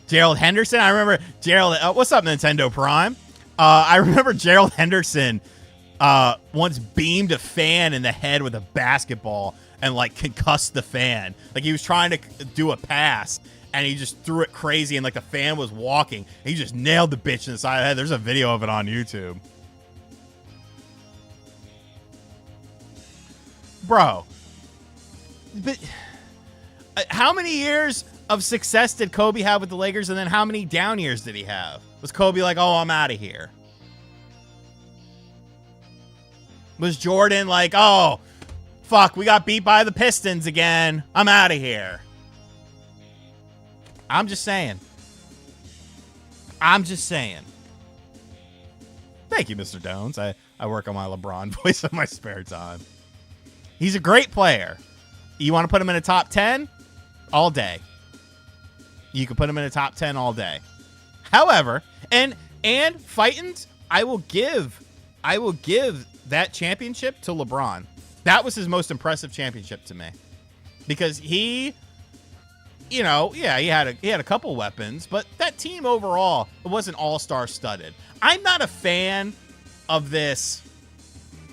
Gerald Henderson. I remember Gerald. What's up, Nintendo Prime? I remember Gerald Henderson once beamed a fan in the head with a basketball and like concussed the fan. Like he was trying to do a pass and he just threw it crazy and like the fan was walking. He just nailed the bitch in the side of the head. There's a video of it on YouTube. Bro, but how many years of success did Kobe have with the Lakers, and then how many down years did he have? Was Kobe like, oh, I'm out of here? Was Jordan like, oh, fuck, we got beat by the Pistons again. I'm out of here. I'm just saying. Thank you, Mr. Jones. I work on my LeBron voice in my spare time. He's a great player. You want to put him in a top 10? All day. You can put him in a top 10 all day. However, and Fightins, I will give that championship to LeBron. That was his most impressive championship to me. Because he, you know, yeah, he had a couple weapons, but that team overall, it wasn't all-star studded. I'm not a fan of this,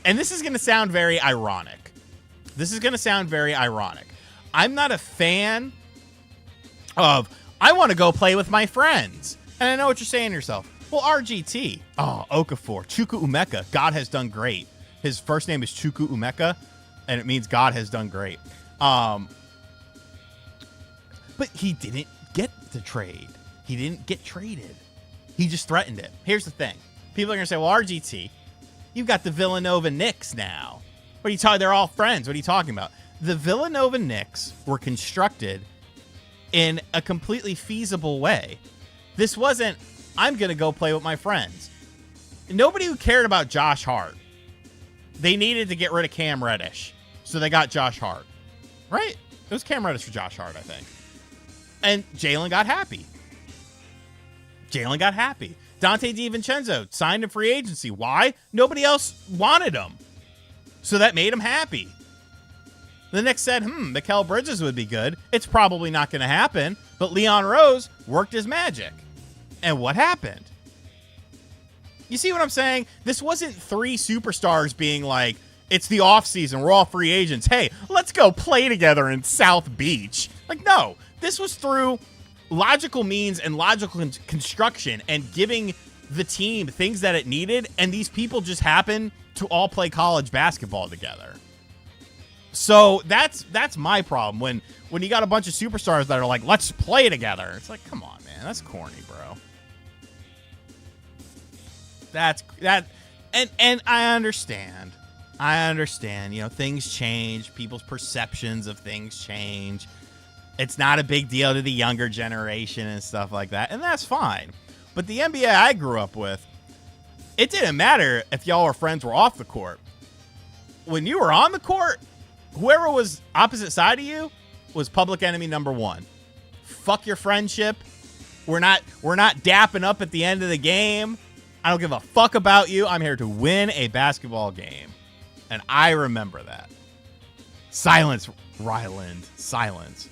and this is going to sound very ironic. I'm not a fan of, I want to go play with my friends. And I know what you're saying to yourself. Well, RGT. Oh, Okafor. Chukwu Emeka. God has done great. His first name is Chukwu Emeka, and it means God has done great. But he didn't get the trade. He didn't get traded. He just threatened it. Here's the thing. People are going to say, well, RGT, you've got the Villanova Knicks now. What are you talking? They're all friends. What are you talking about? The Villanova Knicks were constructed in a completely feasible way. This wasn't, I'm going to go play with my friends. Nobody who cared about Josh Hart. They needed to get rid of Cam Reddish. So they got Josh Hart. Right? It was Cam Reddish for Josh Hart, I think. And Jalen got happy. Dante DiVincenzo signed in free agency. Why? Nobody else wanted him. So that made him happy. The Knicks said, Mikal Bridges would be good. It's probably not going to happen. But Leon Rose worked his magic. And what happened? You see what I'm saying? This wasn't 3 superstars being like, it's the offseason, we're all free agents. Hey, let's go play together in South Beach. Like, no. This was through logical means and logical construction and giving the team things that it needed, and these people just happen to all play college basketball together. So that's my problem when you got a bunch of superstars that are like, let's play together. It's like, come on, man, that's corny, bro. And I understand. You know, things change. People's perceptions of things change. It's not a big deal to the younger generation and stuff like that, and that's fine. But the NBA I grew up with, it didn't matter if y'all were friends were off the court. When you were on the court, whoever was opposite side of you was public enemy number one. Fuck your friendship. We're not dapping up at the end of the game. I don't give a fuck about you. I'm here to win a basketball game. And I remember that. Silence, Ryland. Silence.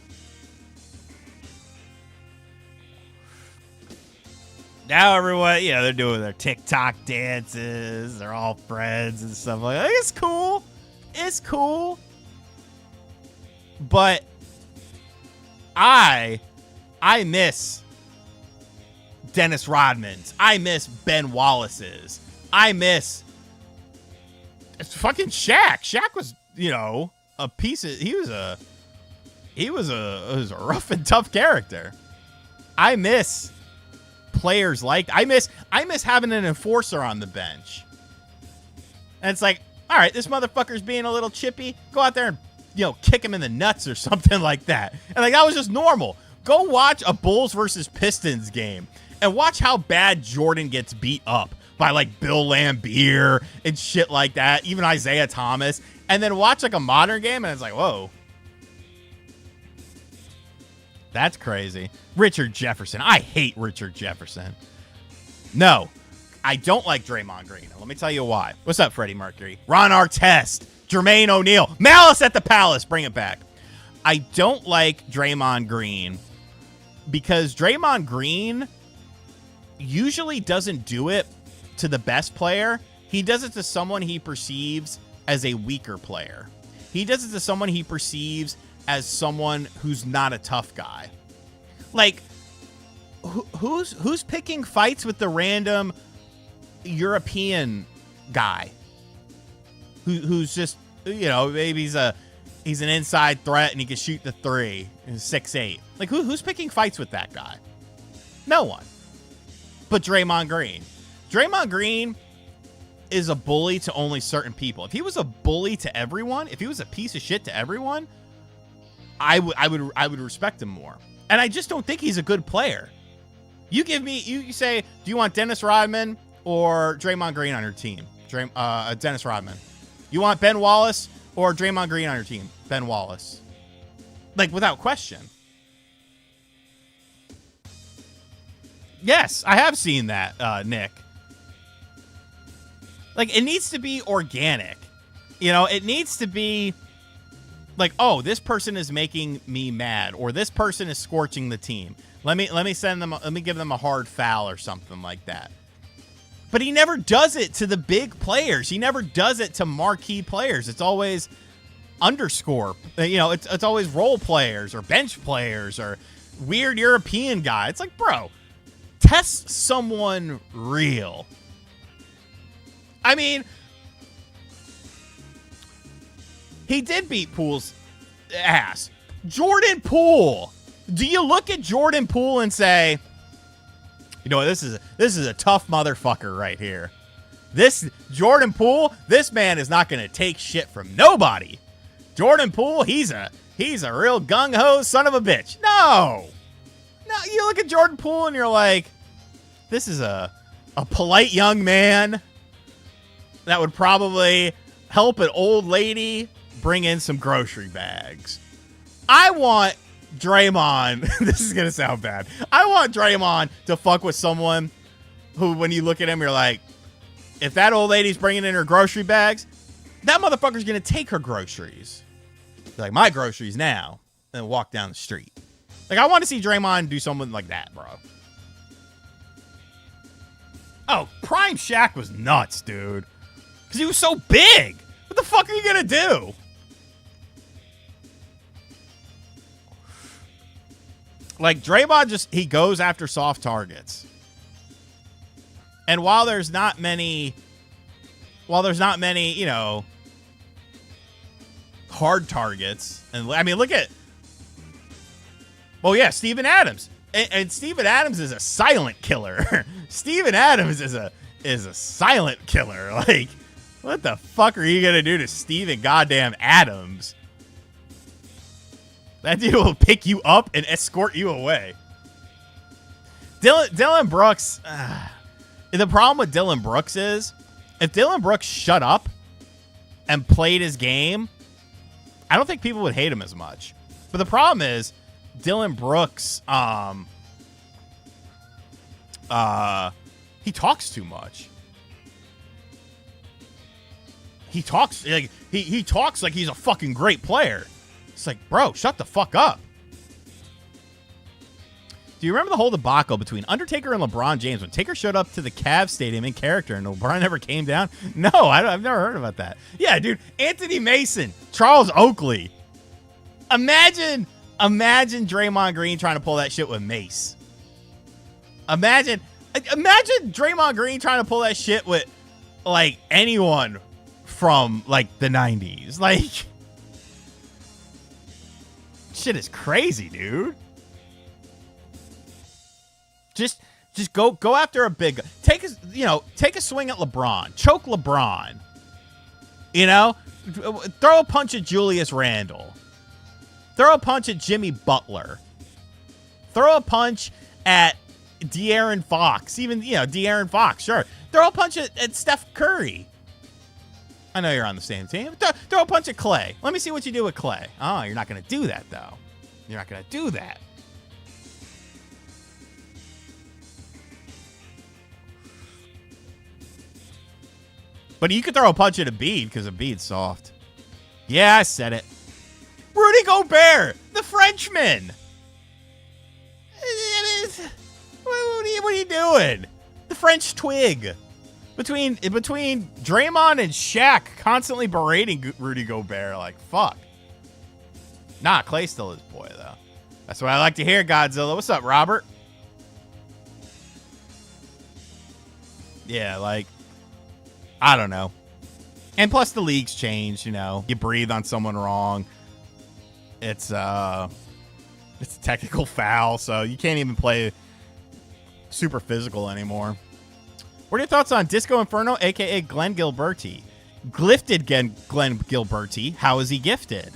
Now everyone, you know, they're doing their TikTok dances. They're all friends and stuff like that. It's cool. It's cool. But I miss Dennis Rodman's. I miss Ben Wallace's. I miss fucking Shaq. Shaq was, you know, a piece of, he was a rough and tough character. I miss players like, I miss having an enforcer on the bench. And it's like, all right, this motherfucker's being a little chippy. Go out there and, you know, kick him in the nuts or something like that. And like, that was just normal. Go watch a Bulls versus Pistons game and watch how bad Jordan gets beat up by like Bill Laimbeer and shit like that. Even Isaiah Thomas. And then watch like a modern game and it's like, whoa. That's crazy. Richard Jefferson. I hate Richard Jefferson. No, I don't like Draymond Green. Let me tell you why. What's up, Freddie Mercury? Ron Artest. Jermaine O'Neal. Malice at the Palace. Bring it back. I don't like Draymond Green because Draymond Green usually doesn't do it to the best player. He does it to someone he perceives as a weaker player. He does it to someone he perceives as someone who's not a tough guy. Like, who's picking fights with the random European guy who's just, you know, maybe he's an inside threat and he can shoot the three. He's 6'8". Like, who's picking fights with that guy? No one. But Draymond Green. Draymond Green is a bully to only certain people. If he was a bully to everyone, if he was a piece of shit to everyone, I would respect him more. And I just don't think he's a good player. You give me, you say, do you want Dennis Rodman or Draymond Green on your team? Dennis Rodman. You want Ben Wallace or Draymond Green on your team? Ben Wallace. Like, without question. Yes, I have seen that, Nick. Like, it needs to be organic. You know, it needs to be like, oh, this person is making me mad, or this person is scorching the team. Let me give them a hard foul or something like that. But he never does it to the big players. He never does it to marquee players. It's always underscore. You know, it's always role players or bench players or weird European guy. It's like, bro, test someone real. I mean, he did beat Poole's ass. Jordan Poole. Do you look at Jordan Poole and say, you know, this is a tough motherfucker right here. This Jordan Poole, this man is not going to take shit from nobody. Jordan Poole, he's a real gung-ho son of a bitch. No, you look at Jordan Poole and you're like, this is a polite young man that would probably help an old lady bring in some grocery bags. I want Draymond, this is going to sound bad. I want Draymond to fuck with someone who, when you look at him, you're like, if that old lady's bringing in her grocery bags, that motherfucker's going to take her groceries. Like, my groceries now, and walk down the street. Like, I want to see Draymond do something like that, bro. Oh, Prime Shaq was nuts, dude. Because he was so big. What the fuck are you going to do? Like, Draymond he goes after soft targets. And while there's not many, you know, hard targets, and I mean, look at, well, yeah, Steven Adams, and Steven Adams is a silent killer. Steven Adams is a silent killer. Like, what the fuck are you gonna do to Steven goddamn Adams? That dude will pick you up and escort you away. Dylan Brooks. The problem with Dylan Brooks is, if Dylan Brooks shut up and played his game, I don't think people would hate him as much. But the problem is, Dylan Brooks, he talks too much. He talks like he talks like he's a fucking great player. It's like, bro, shut the fuck up. Do you remember the whole debacle between Undertaker and LeBron James when Taker showed up to the Cavs stadium in character and LeBron never came down? No, I've never heard about that. Yeah, dude, Anthony Mason, Charles Oakley. Imagine Draymond Green trying to pull that shit with Mace. Imagine Draymond Green trying to pull that shit with, like, anyone from, like, the 90s. Like, shit is crazy, dude. Just go after a big, take a swing at LeBron, choke LeBron, you know, throw a punch at Julius Randle, throw a punch at Jimmy Butler, throw a punch at De'Aaron Fox, even, you know, De'Aaron Fox, sure, throw a punch at Steph Curry. I know you're on the same team. Throw a punch at Clay. Let me see what you do with Clay. Oh, you're not going to do that, though. You're not going to do that. But you could throw a punch at Embiid because Embiid's soft. Yeah, I said it. Rudy Gobert, the Frenchman. What are you doing? The French twig. Between Draymond and Shaq constantly berating Rudy Gobert. Like, fuck. Nah, Clay's still his boy, though. That's what I like to hear, Godzilla. What's up, Robert? Yeah, like, I don't know. And plus the league's changed, you know. You breathe on someone wrong, it's a technical foul, so you can't even play super physical anymore. What are your thoughts on Disco Inferno, aka Glenn Gilberti? Gifted Glenn Gilberti. How is he gifted?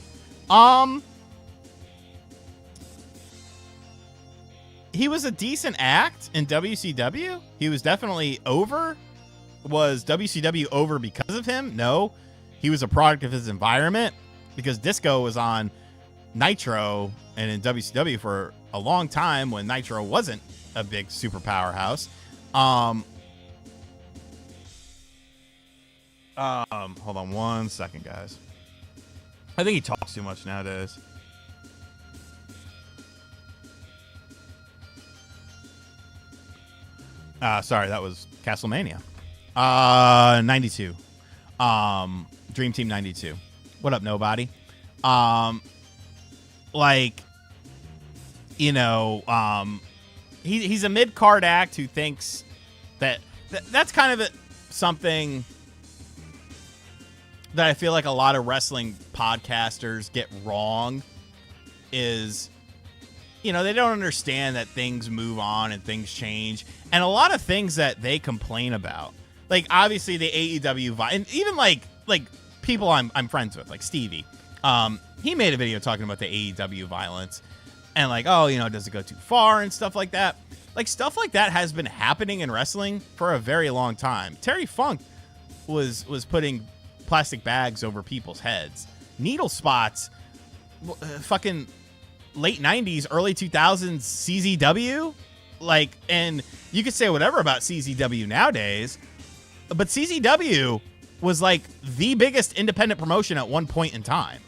He was a decent act in WCW. He was definitely over. Was WCW over because of him? No. He was a product of his environment because Disco was on Nitro and in WCW for a long time when Nitro wasn't a big super powerhouse. Hold on one second, guys. I think he talks too much nowadays. Sorry, that was Castlemania. 92. Dream Team 92. What up, nobody? Like, you know, he's a mid-card act who thinks that's kind of something that I feel like a lot of wrestling podcasters get wrong is, you know, they don't understand that things move on and things change. And a lot of things that they complain about, like obviously the AEW, and even like people I'm friends with, like Stevie, he made a video talking about the AEW violence and like, oh, you know, does it go too far and stuff like that? Like stuff like that has been happening in wrestling for a very long time. Terry Funk was putting plastic bags over people's heads, needle spots, fucking late 90s, early 2000s CZW. Like, and you could say whatever about CZW nowadays, but CZW was like the biggest independent promotion at one point in time.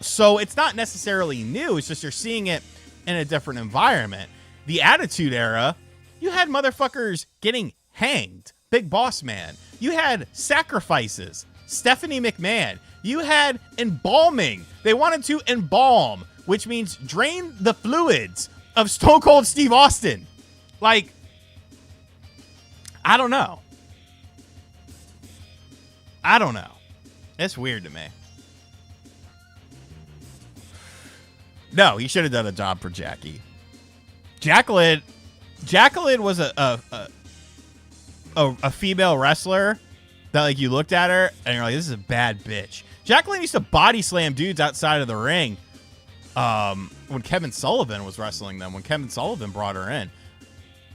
So it's not necessarily new. It's just you're seeing it in a different environment. The Attitude Era, you had motherfuckers getting hanged. Big Boss Man. You had sacrifices. Stephanie McMahon. You had embalming. They wanted to embalm, which means drain the fluids of Stone Cold Steve Austin. Like, I don't know. I don't know. It's weird to me. No, he should have done a job for Jackie. Jacqueline was a female wrestler that, like, you looked at her and you're like, this is a bad bitch. Jacqueline used to body slam dudes outside of the ring when Kevin Sullivan was wrestling them, when Kevin Sullivan brought her in.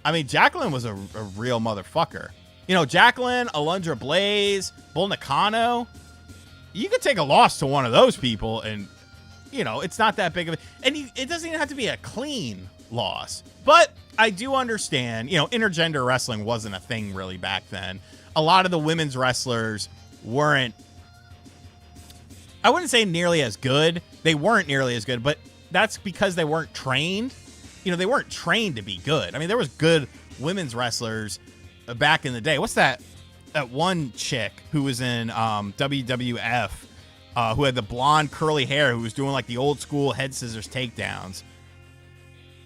I mean, Jacqueline was a real motherfucker. You know, Jacqueline, Alundra Blaze, Bull Nakano. You could take a loss to one of those people and, you know, it's not that big of a... And it doesn't even have to be a clean loss. But I do understand, you know, intergender wrestling wasn't a thing really back then. A lot of the women's wrestlers weren't... I wouldn't say nearly as good. They weren't nearly as good, but that's because they weren't trained. You know, they weren't trained to be good. I mean, there was good women's wrestlers back in the day. What's that one chick who was in WWF who had the blonde curly hair, who was doing like the old school head scissors takedowns?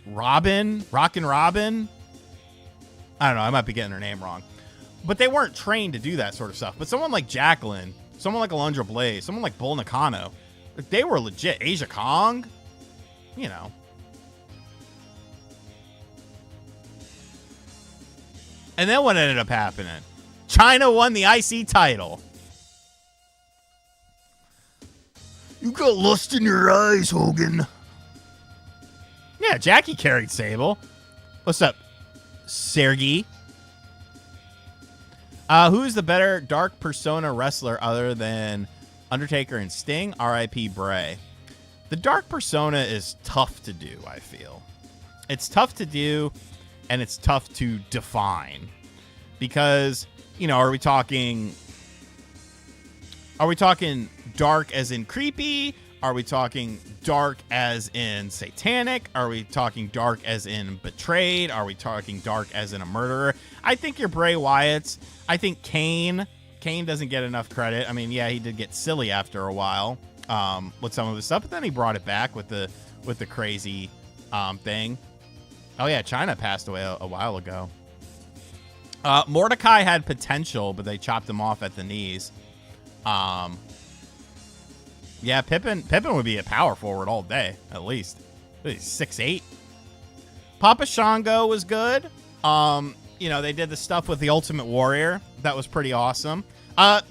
Rockin' Robin? I don't know. I might be getting her name wrong. But they weren't trained to do that sort of stuff. But someone like Jacqueline, someone like Alundra Blaze, someone like Bull Nakano, they were legit. Asia Kong, you know. And then what ended up happening? China won the IC title. You got lust in your eyes, Hogan. Yeah, Jackie carried Sable. What's up, Sergey? Who's the better Dark Persona wrestler other than Undertaker and Sting? R.I.P. Bray. The Dark Persona is tough to do, I feel. It's tough to do, and it's tough to define. Because, you know, are we talking dark as in creepy? Are we talking dark as in satanic? Are we talking dark as in betrayed? Are we talking dark as in a murderer? I think you're Bray Wyatt's. I think Kane doesn't get enough credit. I mean, yeah, he did get silly after a while with some of his stuff, but then he brought it back with the crazy thing. Oh yeah, China passed away a while ago. Mordecai had potential, but they chopped him off at the knees. Yeah, Pippin would be a power forward all day, at least. He's 6'8". Papa Shango was good. You know, they did the stuff with the Ultimate Warrior. That was pretty awesome.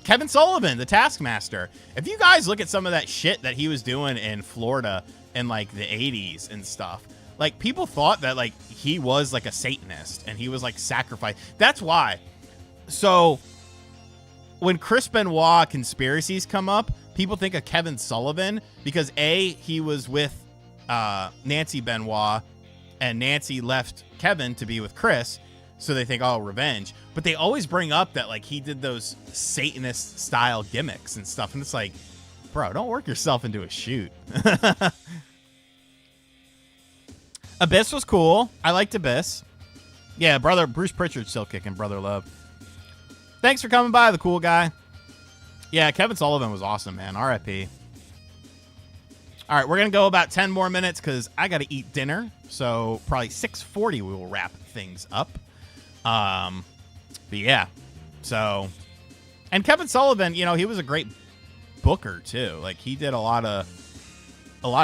Kevin Sullivan, the Taskmaster. If you guys look at some of that shit that he was doing in Florida in, like, the 80s and stuff, like, people thought that, like, he was, like, a Satanist and he was, like, sacrificed. That's why. So, when Chris Benoit conspiracies come up, people think of Kevin Sullivan because, A, he was with Nancy Benoit and Nancy left Kevin to be with Chris. So they think, oh, revenge. But they always bring up that, like, he did those Satanist-style gimmicks and stuff. And it's like, bro, don't work yourself into a shoot. Abyss was cool. I liked Abyss. Yeah, brother, Bruce Pritchard's still kicking, brother love. Thanks for coming by, the cool guy. Yeah, Kevin Sullivan was awesome, man. R.I.P. All right, we're going to go about 10 more minutes because I got to eat dinner. So probably 6:40 we will wrap things up. But yeah, so, and Kevin Sullivan, you know, he was a great booker too. Like, he did a lot of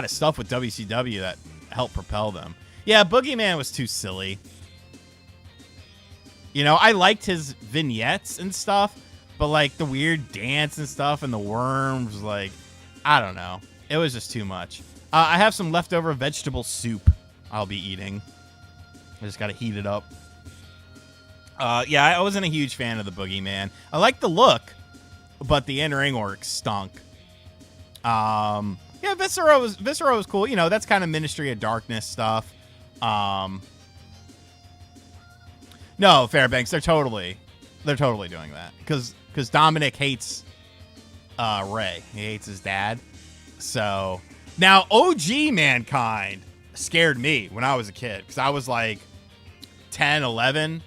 stuff with WCW that helped propel them. Yeah, Boogeyman was too silly. You know, I liked his vignettes and stuff, but like the weird dance and stuff and the worms, like, I don't know. It was just too much. I have some leftover vegetable soup I'll be eating. I just got to heat it up. Yeah, I wasn't a huge fan of the Boogeyman. I liked the look, but the in-ring work stunk. Yeah, Viscera was cool. You know, that's kind of Ministry of Darkness stuff. No, Fairbanks, they're totally doing that because Dominic hates Ray. He hates his dad. So now OG Mankind scared me when I was a kid because I was like 10, 11.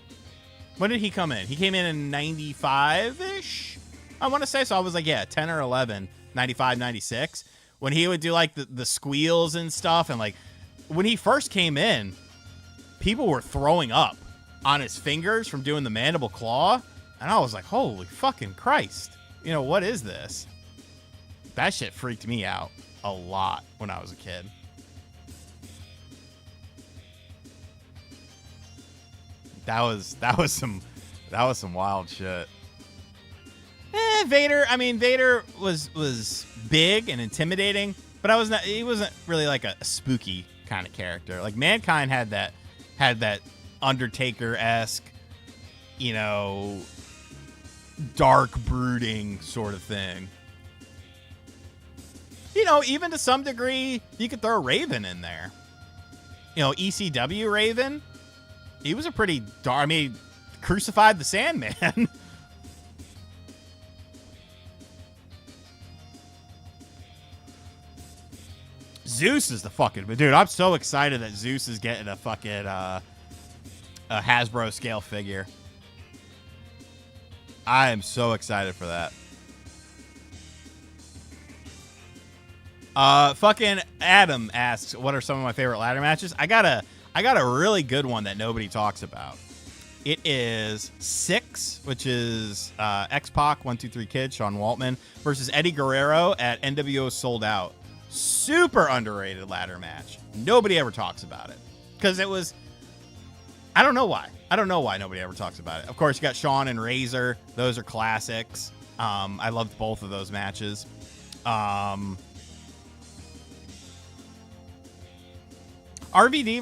When did he come in? He came in 95-ish, I want to say. So I was like, yeah, 10 or 11, 95, 96. When he would do like the squeals and stuff. And like when he first came in, people were throwing up. on his fingers from doing the mandible claw. And I was like, holy fucking Christ. You know, what is this? That shit freaked me out a lot when I was a kid. That was some wild shit. Vader, I mean, Vader was big and intimidating, but he wasn't really like a spooky kind of character. Like Mankind had that Undertaker-esque, you know, dark brooding sort of thing. You know, even to some degree, you could throw Raven in there. You know, ECW Raven, he was a pretty dark, I mean, crucified the Sandman. Zeus is the fucking, but dude, I'm so excited that Zeus is getting a fucking a Hasbro scale figure. I am so excited for that. Fucking Adam asks, what are some of my favorite ladder matches? I got a really good one that nobody talks about. It is 6, which is X-Pac, 123 Kid, Sean Waltman versus Eddie Guerrero at NWO Sold Out. Super underrated ladder match. Nobody ever talks about it because it was. I don't know why. I don't know why nobody ever talks about it. Of course, you got Shawn and Razor. Those are classics. I loved both of those matches. RVD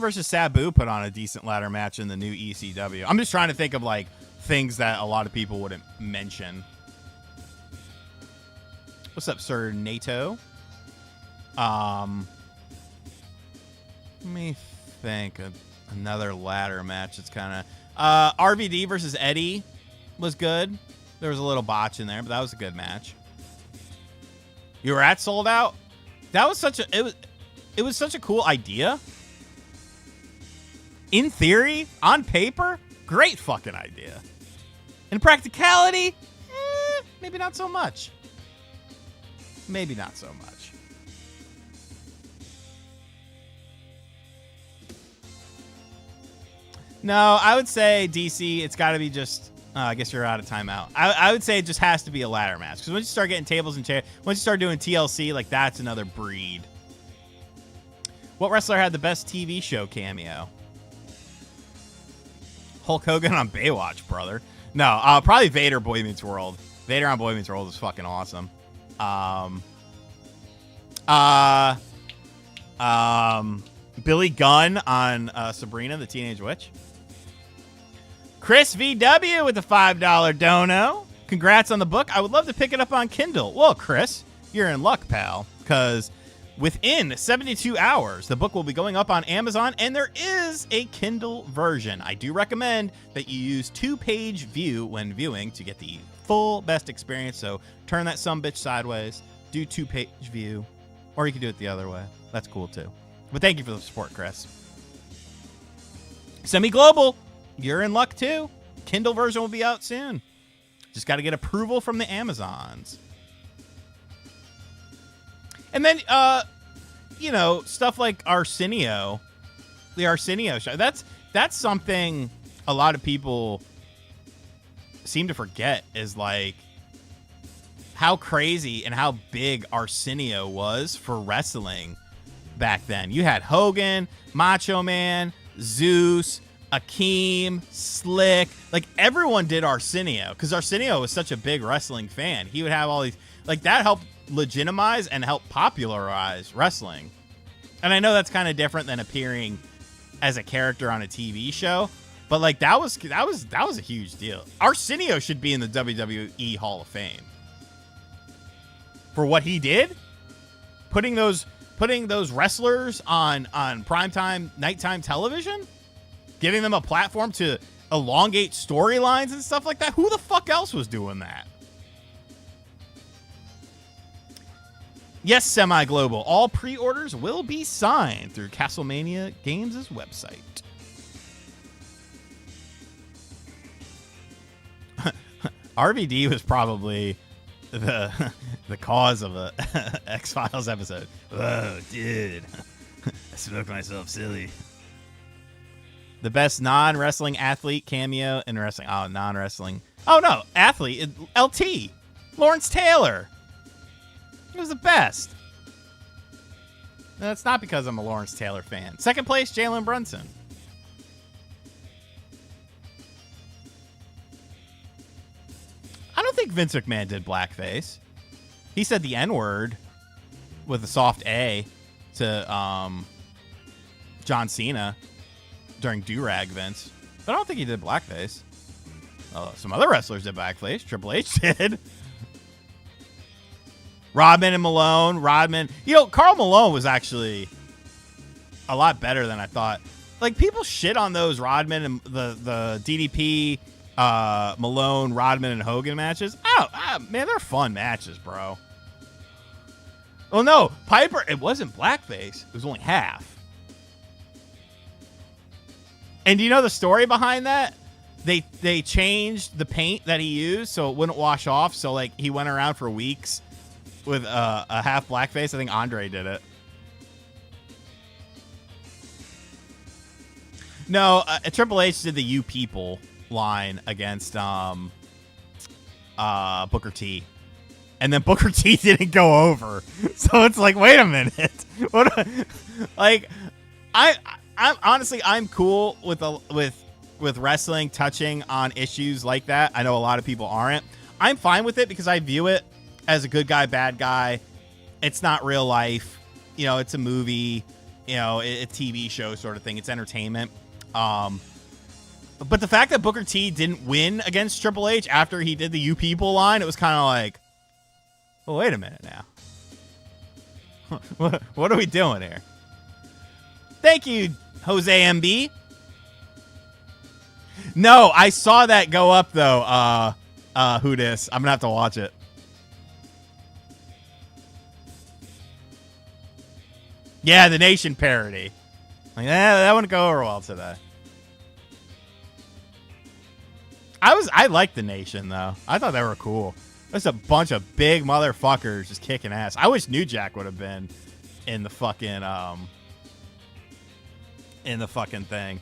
versus Sabu put on a decent ladder match in the new ECW. I'm just trying to think of like things that a lot of people wouldn't mention. What's up, Sir NATO? Let me think. Another ladder match. It's kind of RVD versus Eddie was good. There was a little botch in there, but that was a good match. You were at Sold Out. That was such a it was such a cool idea. In theory, on paper, great fucking idea. In practicality, maybe not so much. Maybe not so much. No, I would say DC, it's got to be just, I guess you're out of timeout. I would say it just has to be a ladder match. Because once you start getting tables and chairs, once you start doing TLC, like that's another breed. What wrestler had the best TV show cameo? Hulk Hogan on Baywatch, brother. No, probably Vader Boy Meets World. Vader on Boy Meets World is fucking awesome. Billy Gunn on Sabrina the Teenage Witch. Chris VW with the $5 dono. Congrats on the book. I would love to pick it up on Kindle. Well, Chris, you're in luck, pal, because within 72 hours, the book will be going up on Amazon, and there is a Kindle version. I do recommend that you use 2-page view when viewing to get the full best experience. So turn that sumbitch sideways, do 2-page view, or you can do it the other way. That's cool too. But thank you for the support, Chris. Semi-Global, you're in luck too. Kindle version will be out soon. Just got to get approval from the Amazons. And then, you know, stuff like Arsenio, the Arsenio show. That's something a lot of people seem to forget is like how crazy and how big Arsenio was for wrestling back then. You had Hogan, Macho Man, Zeus, Akeem, Slick. Like everyone did Arsenio because Arsenio was such a big wrestling fan. He would have all these, like that helped legitimize and help popularize wrestling. And I know that's kind of different than appearing as a character on a TV show, but like that was a huge deal. Arsenio should be in the WWE Hall of Fame for what he did, putting those wrestlers on primetime nighttime television, giving them a platform to elongate storylines and stuff like that. Who the fuck else was doing that? Yes, Semi-Global. All pre-orders will be signed through Castlemania Games' website. RVD was probably the cause of a X-Files episode. Oh, dude. I smoked myself silly. The best non-wrestling athlete cameo in wrestling. Oh, non-wrestling. Oh, no. Athlete. LT. Lawrence Taylor. He was the best. That's not because I'm a Lawrence Taylor fan. Second place, Jalen Brunson. I don't think Vince McMahon did blackface. He said the N-word with a soft A to John Cena during Do-Rag Vince. But I don't think he did blackface. Some other wrestlers did blackface. Triple H did. Rodman and Malone. Rodman. You know, Karl Malone was actually a lot better than I thought. Like, people shit on those Rodman and the DDP, Malone, Rodman, and Hogan matches. Man, they're fun matches, bro. Oh, no. Piper, it wasn't blackface. It was only half. And do you know the story behind that? They changed the paint that he used so it wouldn't wash off. So, like, he went around for weeks with a half blackface. I think Andre did it. No, Triple H did the "You People" line against Booker T, and then Booker T didn't go over. So it's like, wait a minute, what? Like, I'm honestly, I'm cool with wrestling touching on issues like that. I know a lot of people aren't. I'm fine with it because I view it as a good guy, bad guy. It's not real life. You know, it's a movie, you know, a TV show sort of thing. It's entertainment. But the fact that Booker T didn't win against Triple H after he did the "You People" line, it was kind of like, well, wait a minute now. What are we doing here? Thank you, Jose MB. No, I saw that go up, though. Who dis? I'm going to have to watch it. Yeah, the Nation parody. Like, that wouldn't go over well today. I liked the Nation, though. I thought they were cool. There's a bunch of big motherfuckers just kicking ass. I wish New Jack would have been in the fucking thing.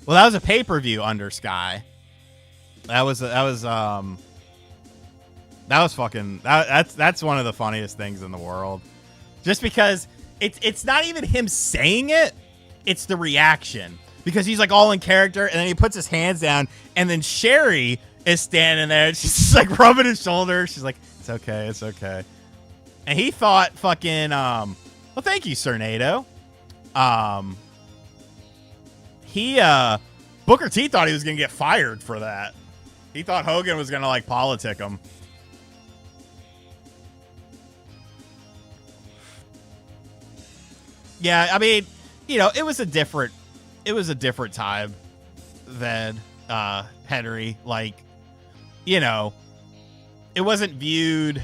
Well, that was a pay-per-view under Sky. That's one of the funniest things in the world. Just because it's not even him saying it, it's the reaction. Because he's like all in character, and then he puts his hands down, and then Sherry is standing there, and she's just like rubbing his shoulder. She's like, it's okay, it's okay. And he thought fucking well, thank you, Sir NATO. Booker T thought he was gonna get fired for that. He thought Hogan was gonna like politic him. Yeah, I mean, you know, it was a different time than Henry. Like, you know, it wasn't viewed.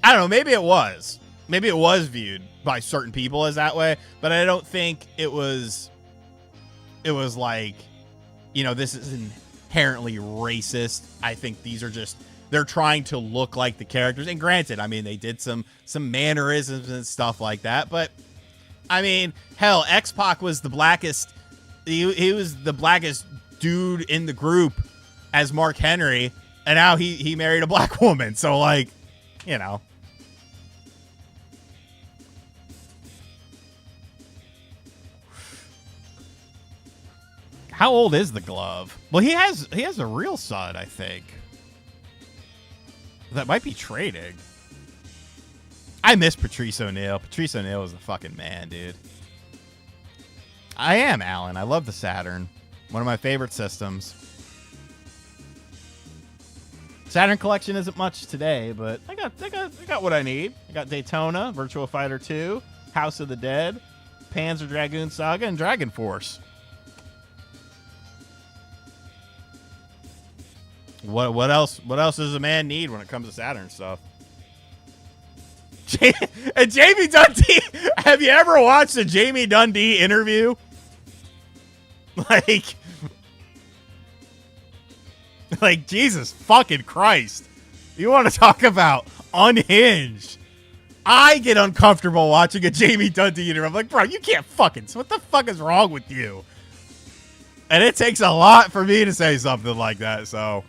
I don't know. Maybe it was. Maybe it was viewed by certain people as that way, but I don't think it was. It was like, you know, this is inherently racist. I think these are just, they're trying to look like the characters. And granted, I mean, they did some mannerisms and stuff like that. But, I mean, hell, X-Pac was the blackest. He was the blackest dude in the group as Mark Henry. And now he married a black woman. So, like, you know. How old is the glove? Well, he has a real son, I think. That might be trading. I miss Patrice O'Neal. Patrice O'Neal was the fucking man, dude. I am, Alan. I love the Saturn. One of my favorite systems. Saturn collection isn't much today, but I got what I need. I got Daytona, Virtua Fighter 2, House of the Dead, Panzer Dragoon Saga, and Dragon Force. What else does a man need when it comes to Saturn stuff? And Jamie Dundee, have you ever watched a Jamie Dundee interview? Like Jesus fucking Christ. You want to talk about unhinged? I get uncomfortable watching a Jamie Dundee interview. I'm like, bro, you can't fucking. What the fuck is wrong with you? And it takes a lot for me to say something like that. So,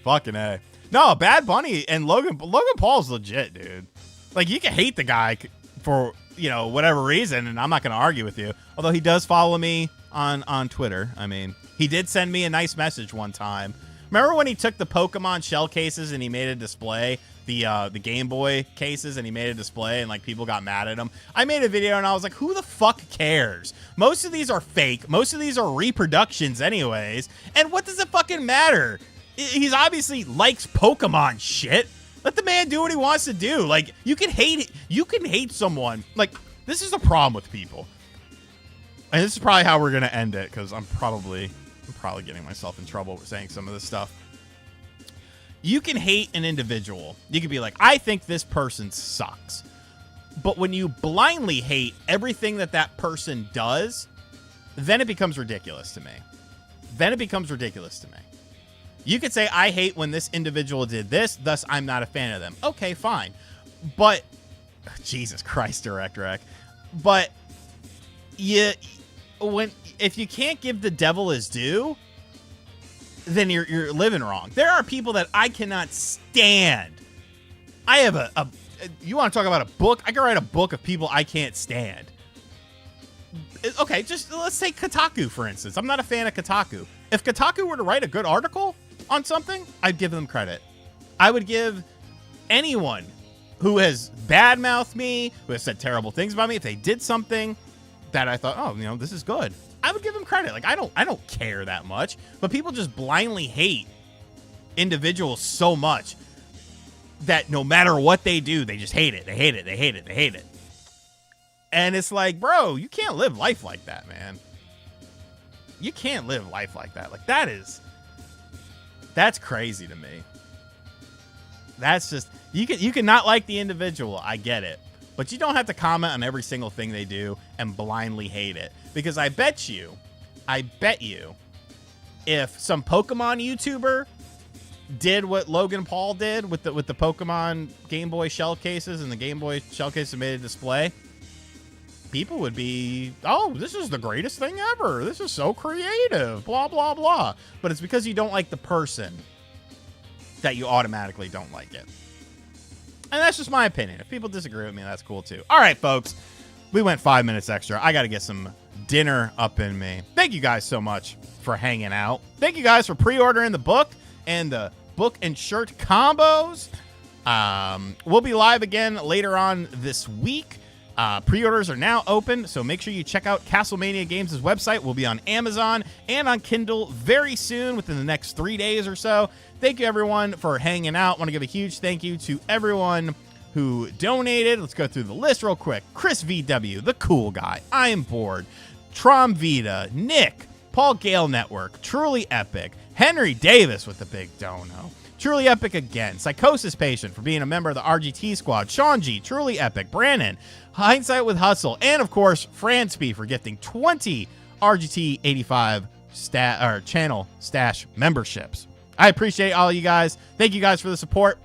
fucking A. No, Bad Bunny and Logan Paul's legit, dude. Like, you can hate the guy for, you know, whatever reason, and I'm not going to argue with you. Although he does follow me on Twitter. I mean, he did send me a nice message one time. Remember when he took the Pokemon shell cases and he made a display? The Game Boy cases, and he made a display, and like people got mad at him. I made a video and I was like, who the fuck cares? Most of these are fake. Most of these are reproductions anyways. And what does it fucking matter? He's obviously likes Pokemon shit. Let the man do what he wants to do. Like, you can hate someone. Like, this is the problem with people. And this is probably how we're gonna end it, because I'm probably getting myself in trouble with saying some of this stuff. You can hate an individual. You can be like, I think this person sucks. But when you blindly hate everything that person does, then it becomes ridiculous to me. You could say, I hate when this individual did this, thus I'm not a fan of them. Okay, fine. But, Jesus Christ, Direct Rec. But, if you can't give the devil his due, then you're living wrong. There are people that I cannot stand. I have you want to talk about a book? I can write a book of people I can't stand. Okay, just let's take Kotaku, for instance. I'm not a fan of Kotaku. If Kotaku were to write a good article on something, I'd give them credit. I would give anyone who has badmouthed me, who has said terrible things about me, if they did something that I thought, oh, you know, this is good, I would give them credit. Like, I don't care that much, but people just blindly hate individuals so much that no matter what they do, they just hate it. They hate it. And it's like, bro, you can't live life like that, man. You can't live life like that. Like, that's crazy to me. That's just, you can not like the individual. I get it. But you don't have to comment on every single thing they do and blindly hate it. Because I bet you, if some Pokemon YouTuber did what Logan Paul did with the Pokemon Game Boy shell cases, and the Game Boy shell cases made a display, people would be, oh, this is the greatest thing ever. This is so creative, blah, blah, blah. But it's because you don't like the person that you automatically don't like it. And that's just my opinion. If people disagree with me, that's cool too. All right, folks. We went 5 minutes extra. I got to get some dinner up in me. Thank you guys so much for hanging out. Thank you guys for pre-ordering the book and the book and shirt combos. We'll be live again later on this week. Pre-orders are now open, so make sure you check out Castlemania Games' website. We'll be on Amazon and on Kindle very soon, within the next 3 days or so. Thank you, everyone, for hanging out. Want to give a huge thank you to everyone who donated. Let's go through the list real quick. Chris VW, the cool guy. I am bored. Trom Vita, Nick, Paul Gale Network, Truly Epic, Henry Davis with the big dono. Truly Epic again. Psychosis Patient for being a member of the RGT squad. Sean G, Truly Epic. Brandon, Hindsight with Hustle. And, of course, Fransby for gifting 20 RGT 85 channel stash memberships. I appreciate all you guys. Thank you guys for the support.